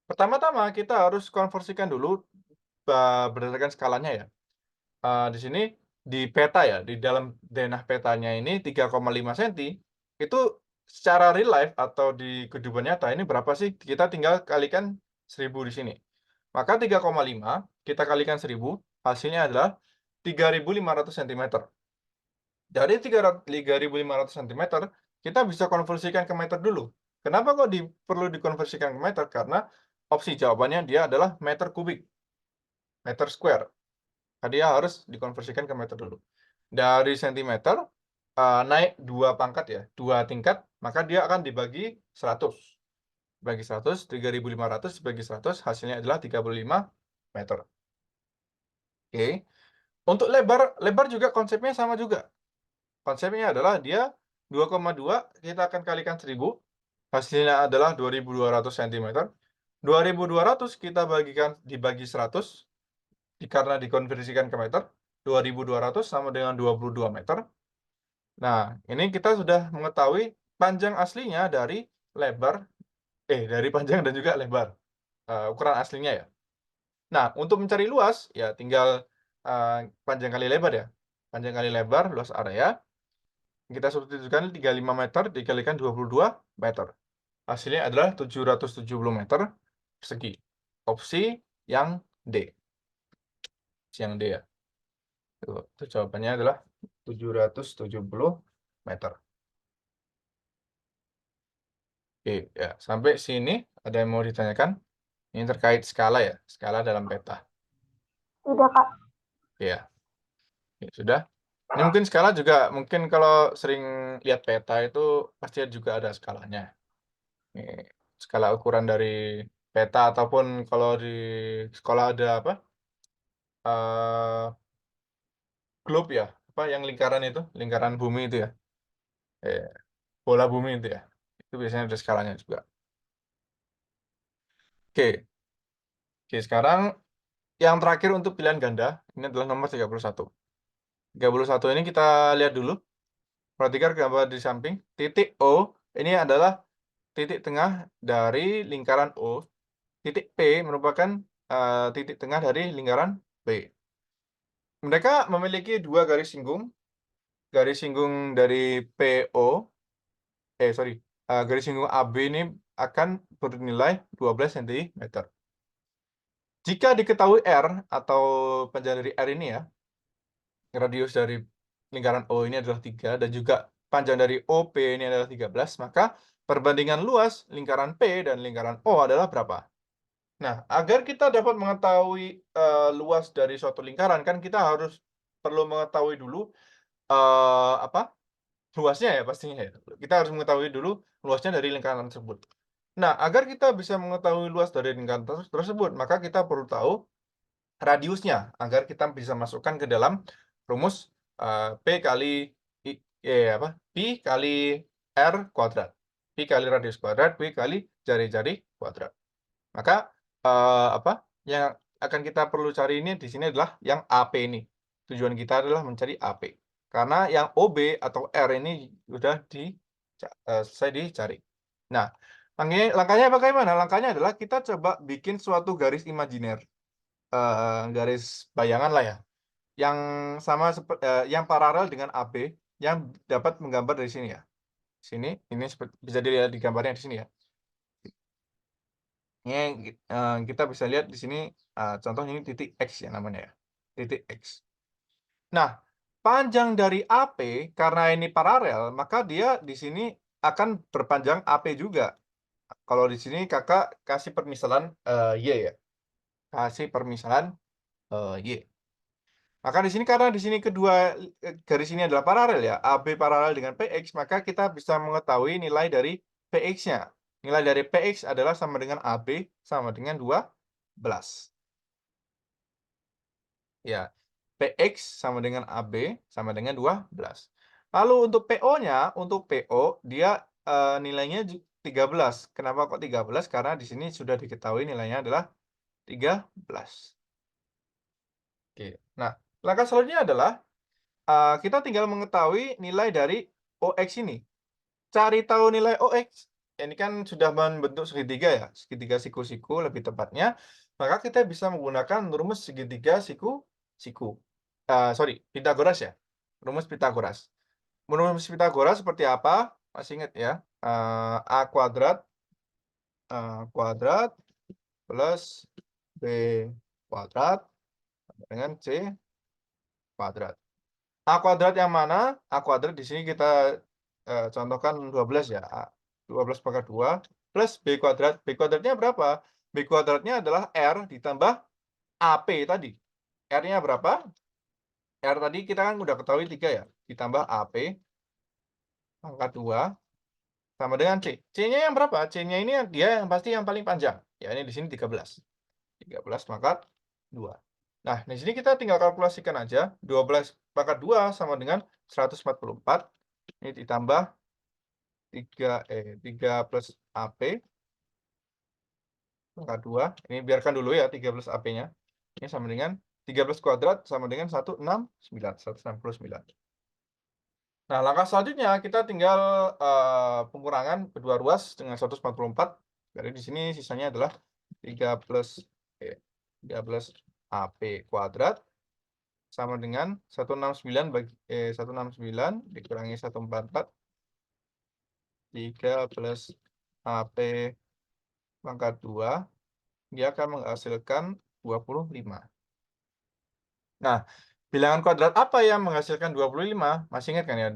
Pertama-tama kita harus konversikan dulu berdasarkan skalanya ya. Di sini di peta ya, di dalam denah petanya ini 3,5 cm, itu secara real life atau di kehidupan nyata ini berapa sih? Kita tinggal kalikan 1000 di sini. Maka 3,5 kita kalikan 1000, hasilnya adalah 3.500 cm. Dari 3.500 cm, kita bisa konversikan ke meter dulu. Kenapa kok perlu dikonversikan ke meter? Karena opsi jawabannya dia adalah meter kubik, meter square. Dia harus dikonversikan ke meter dulu. Dari sentimeter, naik 2 pangkat ya, 2 tingkat, maka dia akan dibagi 100. Bagi 100, 3.500 bagi 100, hasilnya adalah 35 meter. Oke. Untuk lebar juga konsepnya sama juga. Konsepnya adalah dia 2,2 kita akan kalikan 1000, hasilnya adalah 2.200 cm. 2.200 kita dibagi 100, karena dikonversikan ke meter, 2.200 sama dengan 22 meter. Nah, ini kita sudah mengetahui panjang aslinya dari dari panjang dan juga lebar, ukuran aslinya ya. Nah, untuk mencari luas, ya tinggal panjang kali lebar ya. Panjang kali lebar, luas area. Kita substitusikan 35 meter dikalikan 22 meter. Hasilnya adalah 770 meter persegi. Opsi yang D. Opsi yang D ya. Itu jawabannya adalah 770 meter. Oke, ya. Sampai sini ada yang mau ditanyakan? Ini terkait skala ya, skala dalam peta. Tidak, Kak. Oke, ya. Oke, sudah. Ini mungkin skala juga, mungkin kalau sering lihat peta itu pasti juga ada skalanya. Ini skala ukuran dari peta, ataupun kalau di sekolah ada apa? Globe ya, apa yang lingkaran itu, lingkaran bumi itu ya. Bola bumi itu ya. Itu biasanya ada skalanya juga. Oke. Oke, sekarang yang terakhir untuk pilihan ganda, ini adalah nomor 31. 31 ini kita lihat dulu. Perhatikan gambar di samping. Titik O ini adalah titik tengah dari lingkaran O. Titik P merupakan titik tengah dari lingkaran P. Mereka memiliki dua garis singgung. Garis singgung dari PO, garis singgung AB ini akan bernilai 12 cm. Jika diketahui R atau panjang dari R ini ya, radius dari lingkaran O ini adalah 3, dan juga panjang dari OP ini adalah 13, maka perbandingan luas lingkaran P dan lingkaran O adalah berapa? Nah, agar kita dapat mengetahui, luas dari suatu lingkaran, kan kita perlu mengetahui dulu, apa, luasnya ya pastinya ya. Kita harus mengetahui dulu luasnya dari lingkaran tersebut. Nah, agar kita bisa mengetahui luas dari lingkaran tersebut, maka kita perlu tahu radiusnya, agar kita bisa masukkan ke dalam rumus, P kali pi kali R kuadrat. Pi kali radius kuadrat, P kali jari-jari kuadrat. Maka, yang akan kita perlu cari ini di sini adalah yang AP ini. Tujuan kita adalah mencari AP. Karena yang OB atau R ini sudah selesai dicari. Nah, langkahnya bagaimana? Langkahnya adalah kita coba bikin suatu garis imajiner, garis bayangan lah ya, yang yang paralel dengan AB, yang dapat menggambar dari sini ya. Sini, ini bisa dilihat di gambarnya di sini ya. Ini kita bisa lihat di sini, contoh ini titik X ya namanya ya, titik X. Nah, panjang dari AP karena ini paralel, maka dia di sini akan berpanjang AP juga. Kalau di sini Kakak kasih permisalan, Y ya, kasih permisalan, Y. Maka di sini karena di sini kedua, garis ini adalah paralel ya, AB paralel dengan PX, maka kita bisa mengetahui nilai dari PX-nya. Nilai dari PX adalah sama dengan AB sama dengan 12. Ya, PX sama dengan AB sama dengan 12. Lalu untuk PO-nya, untuk PO dia, nilainya 13. Kenapa kok 13? Karena di sini sudah diketahui nilainya adalah 13. Oke. Nah, langkah selanjutnya adalah, kita tinggal mengetahui nilai dari OX ini. Cari tahu nilai OX, ini kan sudah membentuk segitiga ya, segitiga siku-siku lebih tepatnya, maka kita bisa menggunakan rumus segitiga siku-siku. Sorry, Pitagoras ya, rumus Pitagoras. Rumus Pitagoras seperti apa? Masih ingat ya? A kuadrat, kuadrat plus B kuadrat dengan C kuadrat. A kuadrat yang mana? A kuadrat di sini kita, contohkan 12 ya, 12 pangkat 2 plus B kuadrat. B kuadratnya berapa? B kuadratnya adalah R ditambah AP tadi. R-nya berapa? R tadi kita kan udah ketahui 3 ya, ditambah AP pangkat 2 sama dengan C. C-nya yang berapa? C-nya ini dia yang pasti yang paling panjang. Ya ini di sini 13. 13 pangkat 2. Nah, di sini kita tinggal kalkulasikan aja. 12 pangkat 2 sama dengan 144. Ini ditambah 3 plus AP pangkat 2. Ini biarkan dulu ya 3 plus AP-nya. Ini sama dengan 13 kuadrat sama dengan 169. Nah, langkah selanjutnya kita tinggal, pengurangan kedua ruas dengan 144. Jadi di sini sisanya adalah 3 plus AP kuadrat sama dengan 169 dikurangi 144. 3 plus AP pangkat 2, dia akan menghasilkan 25. Nah, bilangan kuadrat apa yang menghasilkan 25? Masih ingat kan ya,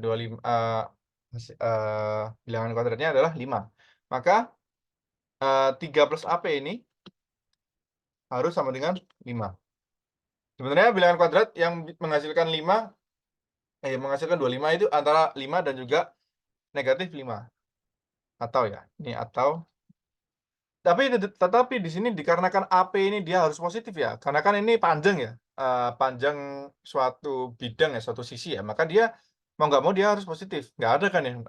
bilangan kuadratnya adalah 5. Maka, 3 plus AP ini harus sama dengan 5. Sebenarnya bilangan kuadrat yang menghasilkan 25 itu antara 5 dan juga negatif 5. Atau ya, ini atau. Tetapi di sini dikarenakan AP ini dia harus positif ya, karena kan ini panjang ya, panjang suatu bidang ya, suatu sisi ya, maka dia mau nggak mau dia harus positif. Nggak ada kan yang,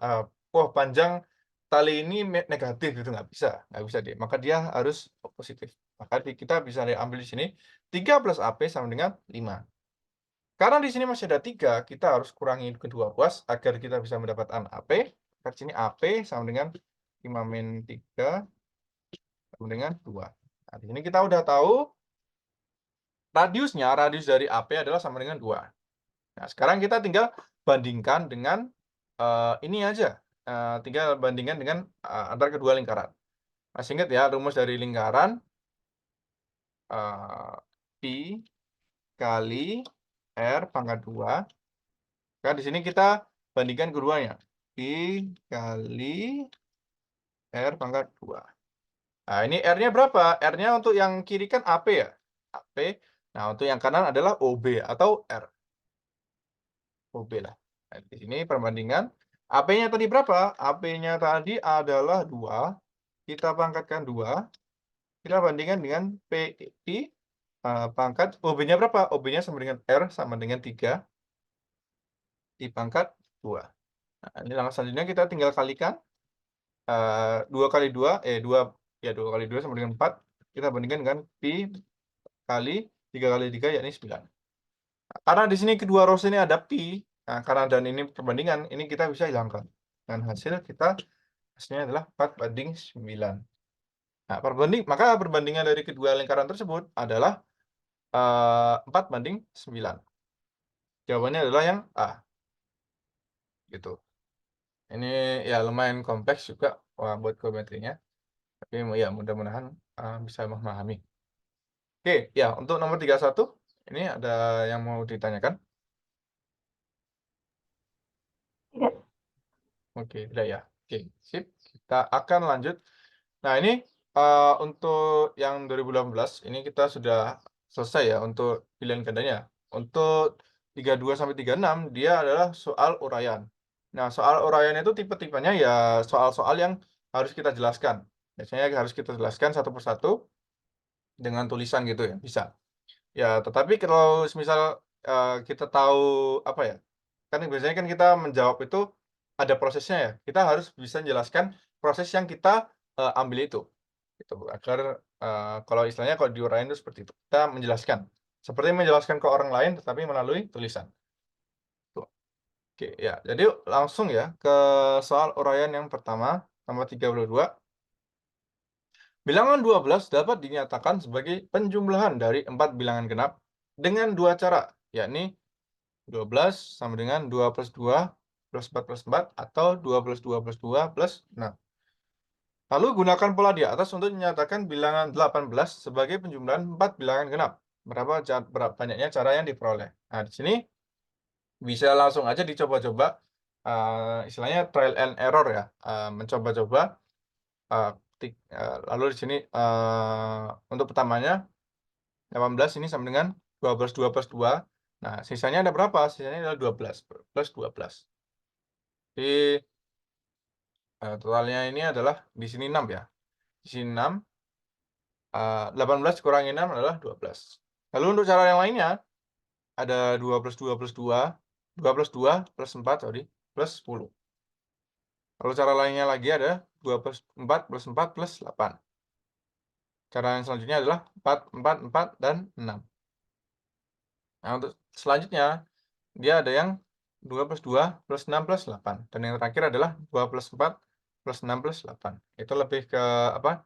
panjang tali ini negatif gitu, nggak bisa dia, maka dia harus positif. Maka kita bisa ambil di sini 3 plus AP sama dengan 5. Karena di sini masih ada 3, kita harus kurangi kedua ruas agar kita bisa mendapatkan AP. Maka di sini AP sama dengan 5 min 3 sama dengan 2. Nah, di sini kita udah tahu radius dari AP adalah sama dengan 2. Nah, sekarang kita tinggal bandingkan dengan, ini aja, tinggal bandingkan dengan, antara kedua lingkaran. Masih ingat ya rumus dari lingkaran, pi kali R pangkat 2. Kan di sini kita bandingkan keduanya. Pi kali R pangkat 2. Nah, ini R-nya berapa? R-nya untuk yang kiri kan AP ya? AP. Nah, untuk yang kanan adalah OB atau R. OB lah. Nah, di sini perbandingan. AP-nya tadi berapa? AP-nya tadi adalah 2. Kita pangkatkan 2. Kita bandingkan dengan PI pangkat OB-nya berapa? OB-nya sama dengan R sama dengan 3 dipangkat 2. Nah, ini langkah selanjutnya kita tinggal kalikan 2 kali 2, 2 kali 2 sama dengan 4. Kita bandingkan dengan Pi kali 3 kali 3 yakni 9. Nah, karena di sini kedua rows ini ada Pi, nah, karena dan ini perbandingan, ini kita bisa hilangkan. Dan hasilnya adalah 4 banding 9. Nah, maka perbandingan dari kedua lingkaran tersebut adalah 4 banding 9. Jawabannya adalah yang A. Gitu. Ini ya lumayan kompleks juga buat geometrinya. Tapi ya mudah-mudahan bisa memahami. Oke, ya untuk nomor 31 ini ada yang mau ditanyakan? Tidak. Oke, tidak ya. Oke, sip. Kita akan lanjut. Nah, ini untuk yang 2018 ini kita sudah selesai ya untuk pilihan gandanya. Untuk 32 sampai 36 dia adalah soal uraian. Nah, soal uraian itu tipe-tipenya ya soal-soal yang harus kita jelaskan. Biasanya harus kita jelaskan satu persatu dengan tulisan gitu ya, bisa. Ya, tetapi kalau misal kita tahu apa ya? Kan biasanya kan kita menjawab itu ada prosesnya ya. Kita harus bisa menjelaskan proses yang kita ambil itu. Gitu, agar kalau istilahnya kalau diuraikan itu seperti itu. Kita menjelaskan. Seperti menjelaskan ke orang lain tetapi melalui tulisan. Tuh. Oke, ya. Jadi langsung ya ke soal uraian yang pertama, nomor 32. Bilangan 12 dapat dinyatakan sebagai penjumlahan dari 4 bilangan genap dengan dua cara, yakni 12 sama dengan 2 plus 2 plus 4 plus 4 atau 2 plus 2 plus 2 plus 6. Lalu gunakan pola di atas untuk menyatakan bilangan 18 sebagai penjumlahan 4 bilangan genap. Berapa banyaknya cara yang diperoleh. Nah, di sini bisa langsung aja dicoba-coba, istilahnya trial and error ya, mencoba-coba. Lalu di sini untuk pertamanya 18 ini sama dengan 2 plus 2 plus 2. Nah, sisanya ada berapa? Sisanya adalah 12 plus 12. Jadi totalnya ini adalah di sini 6 ya. Di sini 6. 18 kurangi 6 adalah 12. Lalu untuk cara yang lainnya ada 2 plus 2 plus 2, 2 plus 2 plus 4, sorry, plus 10. Lalu cara lainnya lagi ada 2 plus 4 plus 4 plus 8. Cara yang selanjutnya adalah 4, 4, 4, dan 6. Nah, untuk selanjutnya dia ada yang 2 plus 2 plus 6 plus 8. Dan yang terakhir adalah 2 plus 4 plus 6 plus 8. Itu lebih ke apa?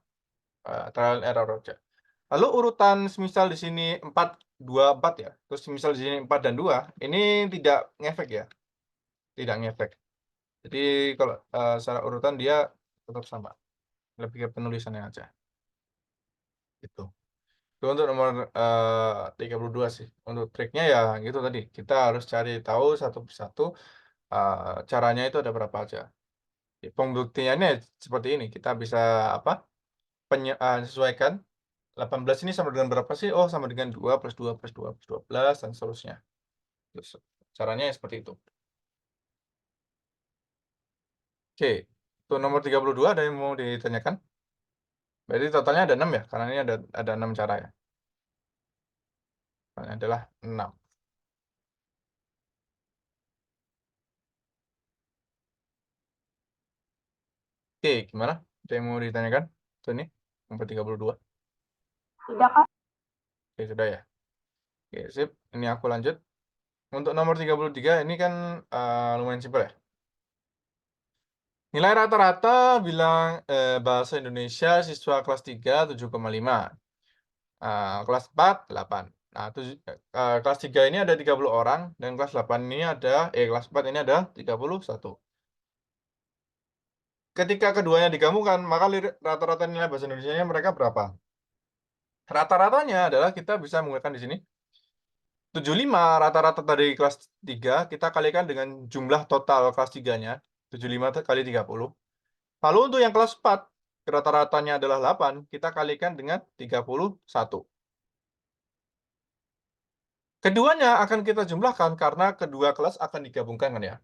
Trial and error aja. Lalu urutan semisal di sini 4, 2, 4 ya. Terus semisal di sini 4 dan 2, ini tidak ngefek ya. Tidak ngefek. Jadi kalau secara urutan dia tetap sama. Lebih ke penulisannya aja. Gitu. Itu untuk nomor 32 sih. Untuk triknya ya gitu tadi. Kita harus cari tahu satu persatu caranya itu ada berapa aja. Pembuktiannya seperti ini. Kita bisa apa? Sesuaikan 18 ini sama dengan berapa sih? Oh, sama dengan 2 plus 2 plus 2 plus 12 dan seterusnya. Terus caranya seperti itu. Oke, untuk nomor 32 ada yang mau ditanyakan? Berarti totalnya ada 6 ya? Karena ini ada 6 cara ya. Totalnya adalah 6. Oke, gimana? Ada yang mau ditanyakan? Itu ini, nomor 32. Tidak, Kak. Oke, sudah ya. Oke, sip. Ini aku lanjut. Untuk nomor 33 ini kan lumayan simpel ya. Nilai rata-rata bilang bahasa Indonesia siswa kelas 3 7,5. Kelas 4 8. Nah, kelas 3 ini ada 30 orang dan kelas 8 ini kelas 4 ini ada 31. Ketika keduanya digabungkan, maka rata-rata nilai bahasa Indonesianya mereka berapa? Rata-ratanya adalah kita bisa menggunakan di sini 75 rata-rata dari kelas 3 kita kalikan dengan jumlah total kelas 3-nya, 75 kali 30. Lalu untuk yang kelas 4, rata-ratanya adalah 8, kita kalikan dengan 31. Keduanya akan kita jumlahkan karena kedua kelas akan digabungkan kan ya.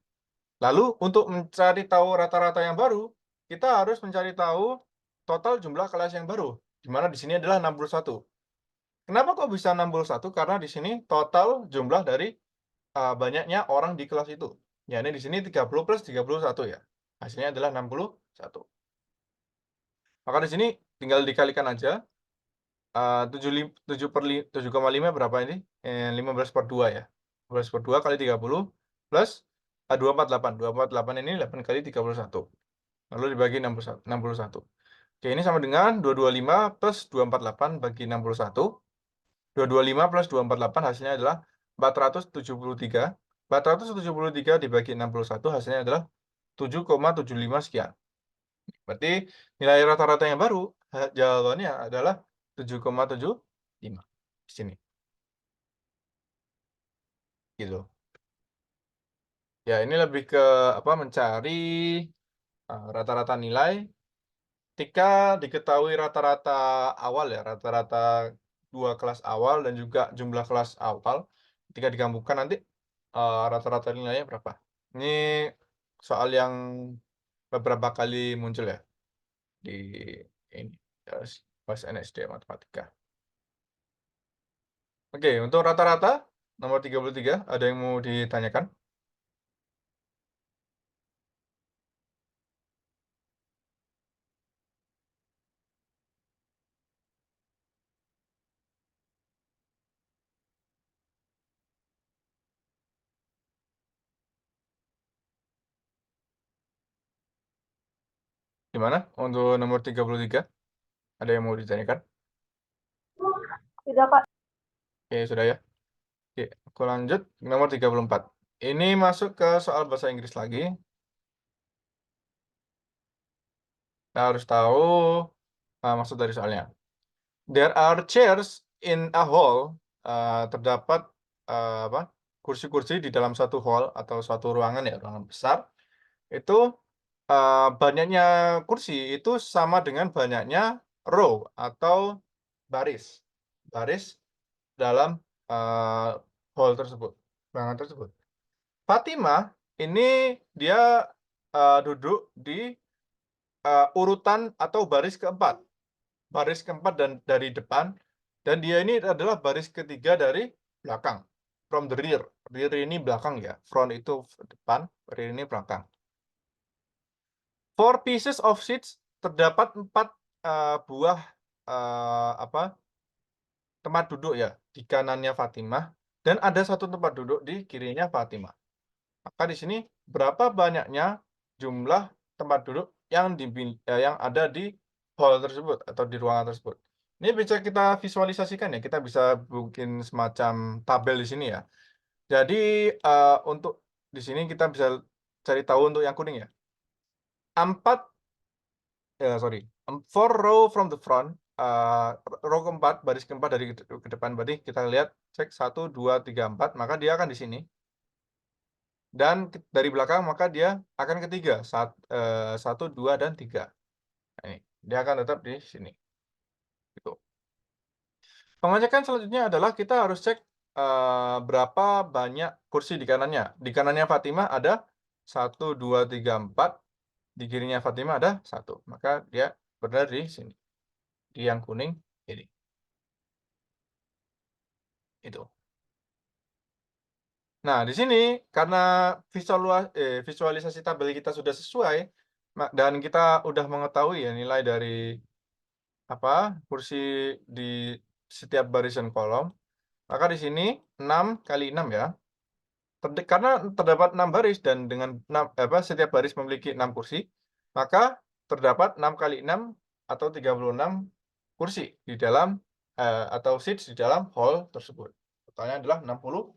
Lalu untuk mencari tahu rata-rata yang baru, kita harus mencari tahu total jumlah kelas yang baru, di mana di sini adalah 61. Kenapa kok bisa 61? Karena di sini total jumlah dari banyaknya orang di kelas itu. Ya, ini di sini 30 plus 31 ya. Hasilnya adalah 61. Maka di sini tinggal dikalikan aja. 7,5 berapa ini? 15/2 ya. 15/2 kali 30 plus 248. 248 ini 8 kali 31. Lalu dibagi 61. Oke, ini sama dengan 225 plus 248 bagi 61. 225 plus 248 hasilnya adalah 473. 473 dibagi 61 hasilnya adalah 7,75 sekian. Berarti nilai rata-rata yang baru jawabannya adalah 7,75 di sini. Gitu. Ya, ini lebih ke apa mencari rata-rata nilai ketika diketahui rata-rata awal ya, rata-rata dua kelas awal dan juga jumlah kelas awal ketika digabungkan nanti rata-rata nilainya berapa. Ini soal yang beberapa kali muncul ya di ini pas NSD matematika. Oke, untuk rata-rata nomor 33 ada yang mau ditanyakan? Gimana untuk nomor 33? Ada yang mau ditanyakan? Tidak, Kak. Oke, sudah ya. Oke, aku lanjut nomor 34. Ini masuk ke soal bahasa Inggris lagi. Kita harus tahu maksud dari soalnya. There are chairs in a hall. Terdapat apa? Kursi-kursi di dalam satu hall atau suatu ruangan ya, ruangan besar. Itu banyaknya kursi itu sama dengan banyaknya row atau baris. Baris dalam hall tersebut, ruangan tersebut. Fatimah ini dia duduk di urutan atau baris keempat. Baris keempat dan dari depan, dan dia ini adalah baris ketiga dari belakang. From the rear. Rear ini belakang ya. Front itu depan, rear ini belakang. Four pieces of seats, terdapat 4 buah apa tempat duduk ya di kanannya Fatimah dan ada satu tempat duduk di kirinya Fatimah. Maka di sini berapa banyaknya jumlah tempat duduk yang ada di hall tersebut atau di ruangan tersebut. Ini bisa kita visualisasikan ya, kita bisa bikin semacam tabel di sini ya. Jadi untuk di sini kita bisa cari tahu untuk yang kuning ya. 4 sorry, 4 row from the front, row keempat, baris keempat dari ke depan, berarti kita lihat cek 1, 2, 3, 4, maka dia akan di sini. Dan dari belakang maka dia akan ketiga, 1, 2, dan 3. Nah, ini, dia akan tetap di sini. Gitu. Pengecekan selanjutnya adalah kita harus cek berapa banyak kursi di kanannya. Di kanannya Fatimah ada 1, 2, 3, 4. Di kirinya Fatimah ada 1. Maka dia berada di sini. Di yang kuning ini. Itu. Nah, di sini karena visualisasi tabel kita sudah sesuai dan kita udah mengetahui ya nilai dari apa kursi di setiap barisan kolom, maka di sini 6 kali 6 ya. Karena terdapat 6 baris dan dengan setiap baris memiliki 6 kursi, maka terdapat 6 kali 6 atau 36 kursi di dalam atau seats di dalam hall tersebut. Totalnya adalah 66.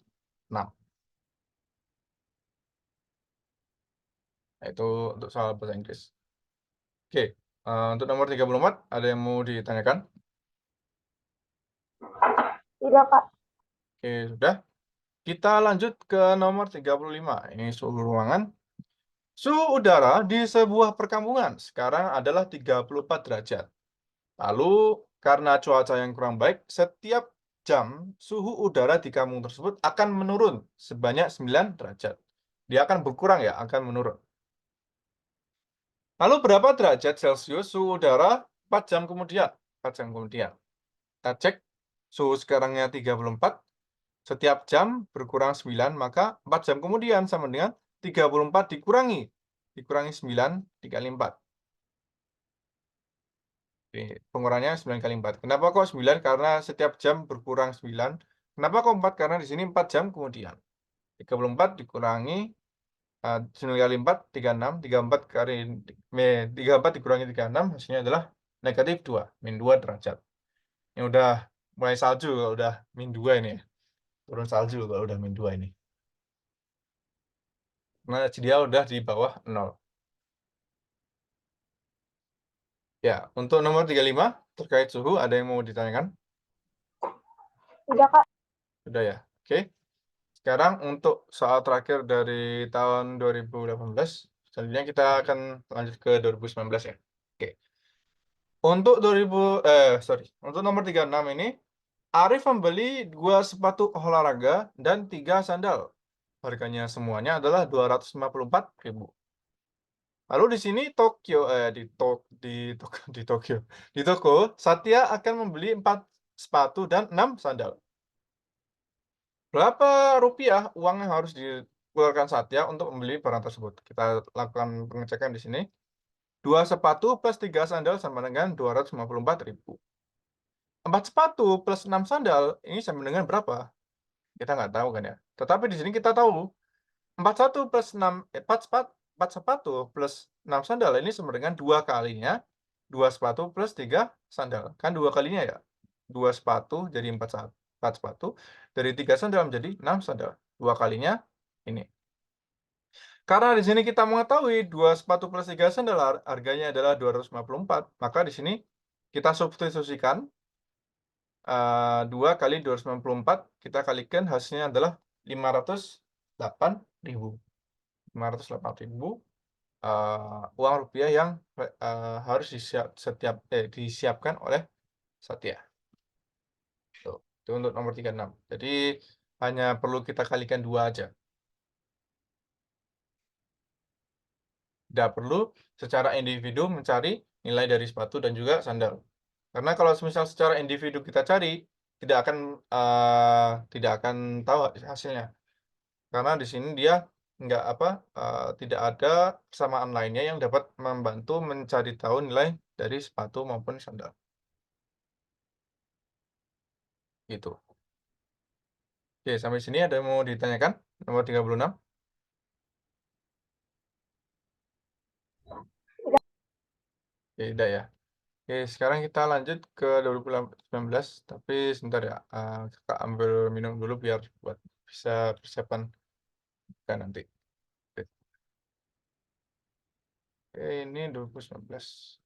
Nah, itu untuk soal bahasa Inggris. Oke, untuk nomor 34 ada yang mau ditanyakan? Tidak, Kak. Oke, sudah. Kita lanjut ke nomor 35. Ini suhu ruangan. Suhu udara di sebuah perkampungan sekarang adalah 34 derajat. Lalu, karena cuaca yang kurang baik, setiap jam suhu udara di kampung tersebut akan menurun sebanyak 9 derajat. Dia akan berkurang ya, akan menurun. Lalu berapa derajat Celcius suhu udara 4 jam kemudian? 4 jam kemudian. Kita cek suhu sekarangnya 34, setiap jam berkurang 9, maka 4 jam kemudian sama dengan 34 dikurangi 9 dikali 4. Oke, pengurangannya 9 kali 4. Kenapa kok 9? Karena setiap jam berkurang 9. Kenapa kok 4? Karena di sini 4 jam kemudian. 34 dikurangi 9 kali 4, 36. 34 kali 34 dikurangi 36 hasilnya adalah negatif 2, min 2 derajat. Ini udah mulai salju kalau udah min 2 ini ya. Turun salju kalau udah min 2 ini. Nah, dia udah di bawah 0. Ya, untuk nomor 35 terkait suhu ada yang mau ditanyakan? Udah, Kak. Sudah ya. Oke. Sekarang untuk soal terakhir dari tahun 2018, selanjutnya kita akan lanjut ke 2019 ya. Oke. Untuk untuk nomor 36 ini, Arif membeli 2 sepatu olahraga dan 3 sandal. Harganya semuanya adalah 254.000. Lalu di sini di Tokyo. Di toko, Satya akan membeli 4 sepatu dan 6 sandal. Berapa rupiah uang yang harus dikeluarkan Satya untuk membeli barang tersebut? Kita lakukan pengecekan di sini. 2 sepatu plus 3 sandal sama dengan 254.000. 4 sepatu plus 6 sandal ini sama dengan berapa? Kita nggak tahu kan ya. Tetapi di sini kita tahu 4 sepatu plus 6 sandal ini sama dengan 2 kalinya 2 sepatu plus 3 sandal. Kan 2 kalinya ya. 2 sepatu jadi 4 sepatu. Dari 3 sandal menjadi 6 sandal. 2 kalinya ini. Karena di sini kita mengetahui 2 sepatu plus 3 sandal harganya adalah 254, maka di sini kita substitusikan 2 kali 254, kita kalikan hasilnya adalah 508.000. 508.000 uang rupiah yang harus disiapkan oleh Satya. Tuh, itu untuk nomor 36. Jadi hanya perlu kita kalikan 2 aja. Tidak perlu secara individu mencari nilai dari sepatu dan juga sandal. Karena kalau misal secara individu kita cari, tidak akan tahu hasilnya. Karena di sini dia tidak ada kesamaan lainnya yang dapat membantu mencari tahu nilai dari sepatu maupun sandal. Gitu. Oke, sampai sini ada yang mau ditanyakan? Nomor 36. Tidak ya. Oke, sekarang kita lanjut ke 2019, tapi sebentar ya. Kakak ambil minum dulu biar buat bisa persiapan kan nanti. Oke, ini 2019.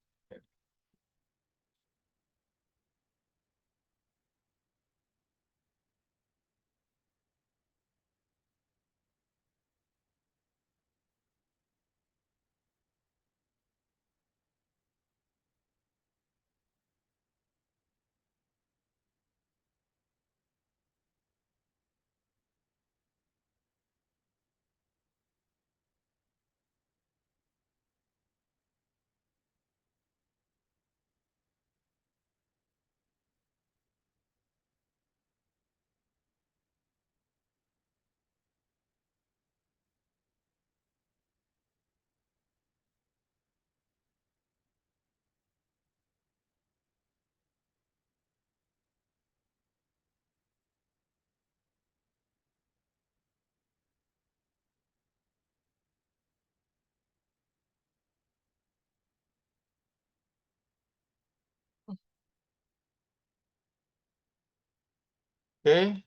Oke,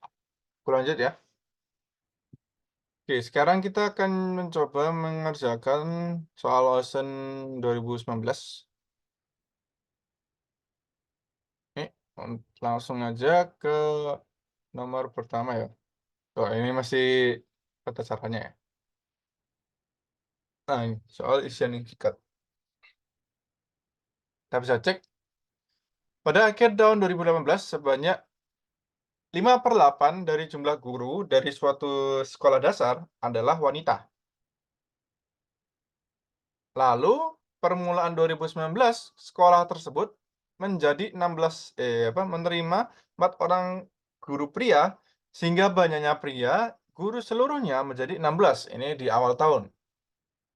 aku lanjut ya. Oke, sekarang kita akan mencoba mengerjakan soal OSIN 2019. Oke, langsung aja ke nomor pertama, ya. Oh, ini masih tata caranya ya. Nah, ini soal isian singkat. Kita bisa cek. Pada akhir tahun 2018, sebanyak 5/8 dari jumlah guru dari suatu sekolah dasar adalah wanita. Lalu, permulaan 2019, sekolah tersebut menjadi 16 menerima 4 orang guru pria, sehingga banyaknya pria guru seluruhnya menjadi 16. Ini di awal tahun.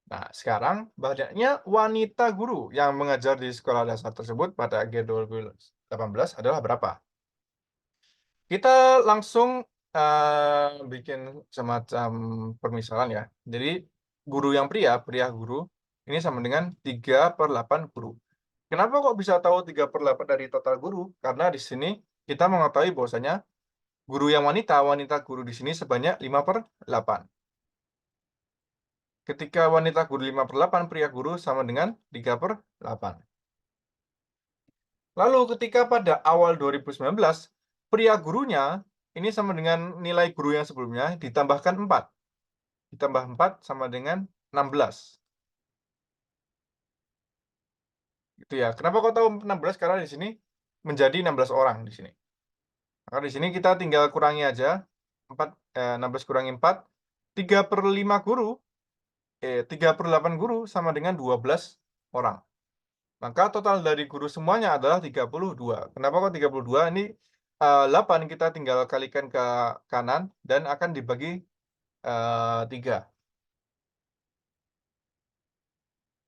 Nah, sekarang banyaknya wanita guru yang mengajar di sekolah dasar tersebut pada akhir 2018 adalah berapa? Kita langsung bikin semacam permisalan ya. Jadi guru yang pria guru, ini sama dengan 3/8 guru. Kenapa kok bisa tahu 3/8 dari total guru? Karena di sini kita mengetahui bahwasanya guru yang wanita guru di sini sebanyak 5/8. Ketika wanita guru 5/8, pria guru sama dengan 3/8. Lalu ketika pada awal 2019, pria gurunya ini sama dengan nilai guru yang sebelumnya ditambahkan 4. Ditambah 4 sama dengan 16. Gitu ya. Kenapa kok tahu 16? Karena di sini menjadi 16 orang di sini. Maka di sini kita tinggal kurangi aja. 16 kurangi 4. 3/5 guru. 3/8 guru sama dengan 12 orang. Maka total dari guru semuanya adalah 32. Kenapa kok 32? Ini 8 kita tinggal kalikan ke kanan dan akan dibagi 3.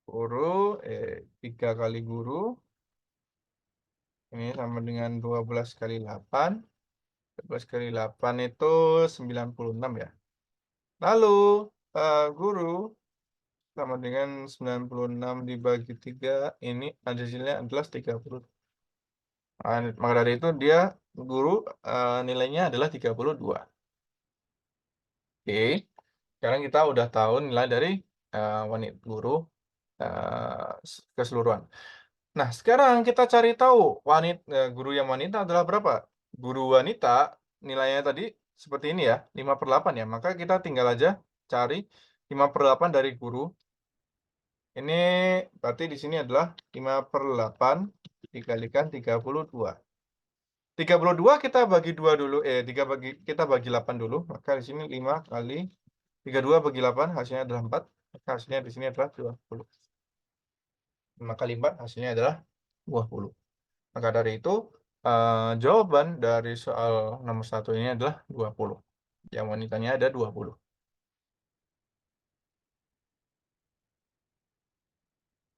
Guru, 3 kali guru. Ini sama dengan 12 kali 8. 12 kali 8 itu 96 ya. Lalu, guru sama dengan 96 dibagi 3, ini hasilnya adalah 30. Maka dari itu dia guru nilainya adalah 32. Oke, sekarang kita udah tahu nilai dari wanita guru keseluruhan. Nah, sekarang kita cari tahu guru yang wanita adalah berapa? Guru wanita nilainya tadi seperti ini ya, 5/8 ya. Maka kita tinggal aja cari 5/8 dari guru. Ini berarti di sini adalah 5/8 dikalikan 32. 32 kita bagi 2 dulu, kita bagi 8 dulu. Maka di sini 5 kali 32 bagi 8 hasilnya adalah 4. Maka hasilnya di sini adalah 20. 5 kali 4 hasilnya adalah 20. Maka dari itu, jawaban dari soal nomor 1 ini adalah 20. Yang wanitanya ada 20.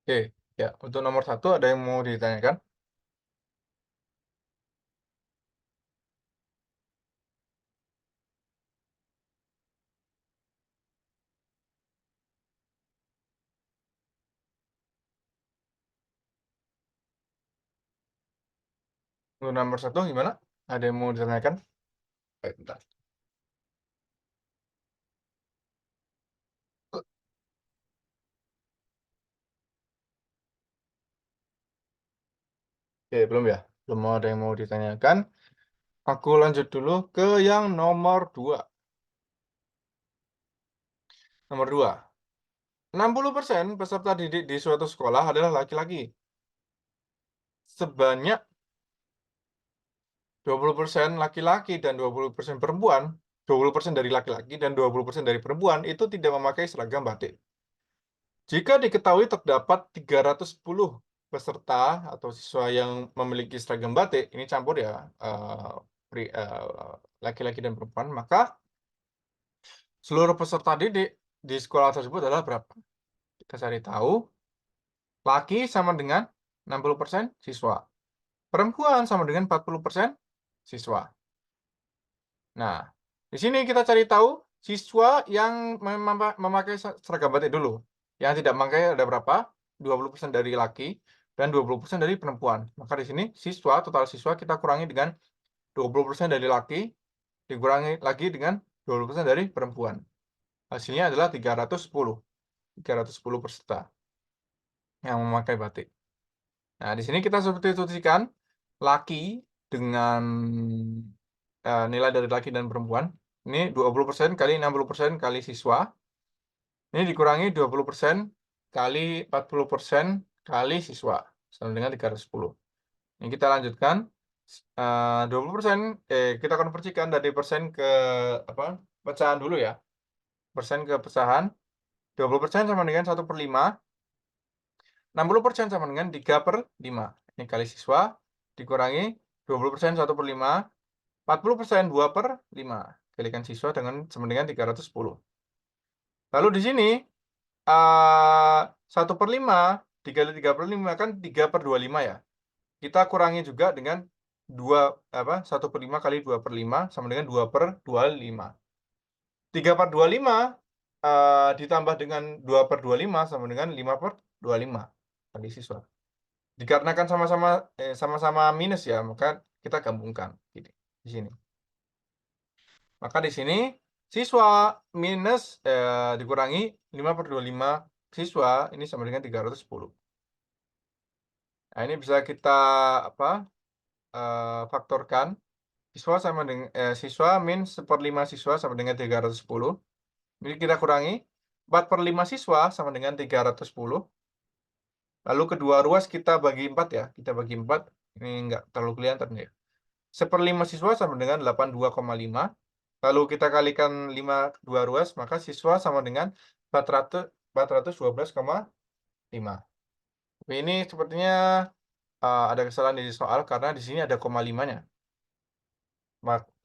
Oke, ya. Untuk nomor 1 ada yang mau ditanyakan? Untuk nomor 1 gimana? Ada yang mau ditanyakan? Baik, bentar. Oke, belum ya? Belum ada yang mau ditanyakan. Aku lanjut dulu ke yang nomor 2. Nomor 2. 60% peserta didik di suatu sekolah adalah laki-laki. Sebanyak 20% laki-laki dan 20% perempuan, 20% dari laki-laki dan 20% dari perempuan itu tidak memakai seragam batik. Jika diketahui terdapat 310 peserta atau siswa yang memiliki seragam batik, ini campur ya, laki-laki dan perempuan, maka seluruh peserta didik di sekolah tersebut adalah berapa? Kita cari tahu. Laki sama dengan 60% siswa. Perempuan sama dengan 40% siswa. Nah, di sini kita cari tahu siswa yang memakai seragam batik dulu. Yang tidak memakai ada berapa? 20% dari laki dan 20% dari perempuan. Maka di sini total siswa kita kurangi dengan 20% dari laki, dikurangi lagi dengan 20% dari perempuan. Hasilnya adalah 310. 310 peserta yang memakai batik. Nah, di sini kita substitusikan laki dengan nilai dari laki dan perempuan. Ini 20% kali 60% kali siswa. Ini dikurangi 20% kali 40% kali siswa, sama dengan 310. Ini kita lanjutkan, 20%, kita konversikan dari persen ke apa, pecahan dulu ya. Persen ke pecahan, 20% sama dengan 1/5, 60% sama dengan 3/5. Ini kali siswa, dikurangi 20% 1/5, 40% 2/5. Kalikan siswa sama dengan 310. Lalu di sini, 1/5 dikali 3/5 kan 3/25 ya. Kita kurangi juga dengan 1/5 kali 2/5 sama dengan 2/25. 3/25 ditambah dengan 2/25 sama dengan 5/25 bagi siswa. Dikarenakan sama-sama minus ya, maka kita gabungkan gini di sini. Maka di sini siswa minus dikurangi 5/25 siswa ini sama dengan 310. Nah, ini bisa kita faktorkan. Siswa min 1/5 siswa sama dengan 310. Ini kita kurangi 4/5 siswa sama dengan 310. Lalu kedua ruas kita bagi 4 ya. Kita bagi 4. Ini enggak terlalu kelihatan ya. 1/5 siswa sama dengan 82,5. Lalu kita kalikan 2 ruas, maka siswa sama dengan 412,5. Tapi ini sepertinya ada kesalahan di soal karena di sini ada koma 5-nya.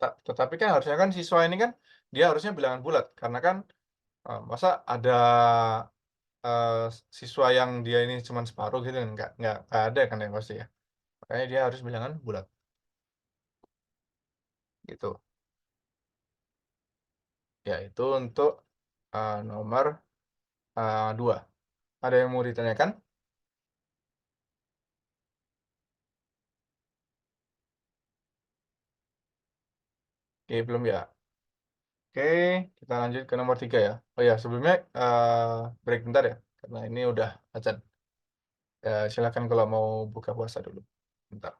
Tetapi kan harusnya kan siswa ini kan dia harusnya bilangan bulat karena kan masa ada siswa yang dia ini cuma separuh gitu kan nggak ada kan yang pasti ya. Makanya dia harus bilangan bulat. Gitu. Ya, itu untuk nomor 2. Ada yang mau ditanyakan? Oke, belum ya. Oke, kita lanjut ke nomor 3 ya. Oh ya, sebelumnya break bentar ya, karena ini udah azan. Silakan kalau mau buka puasa dulu. Bentar.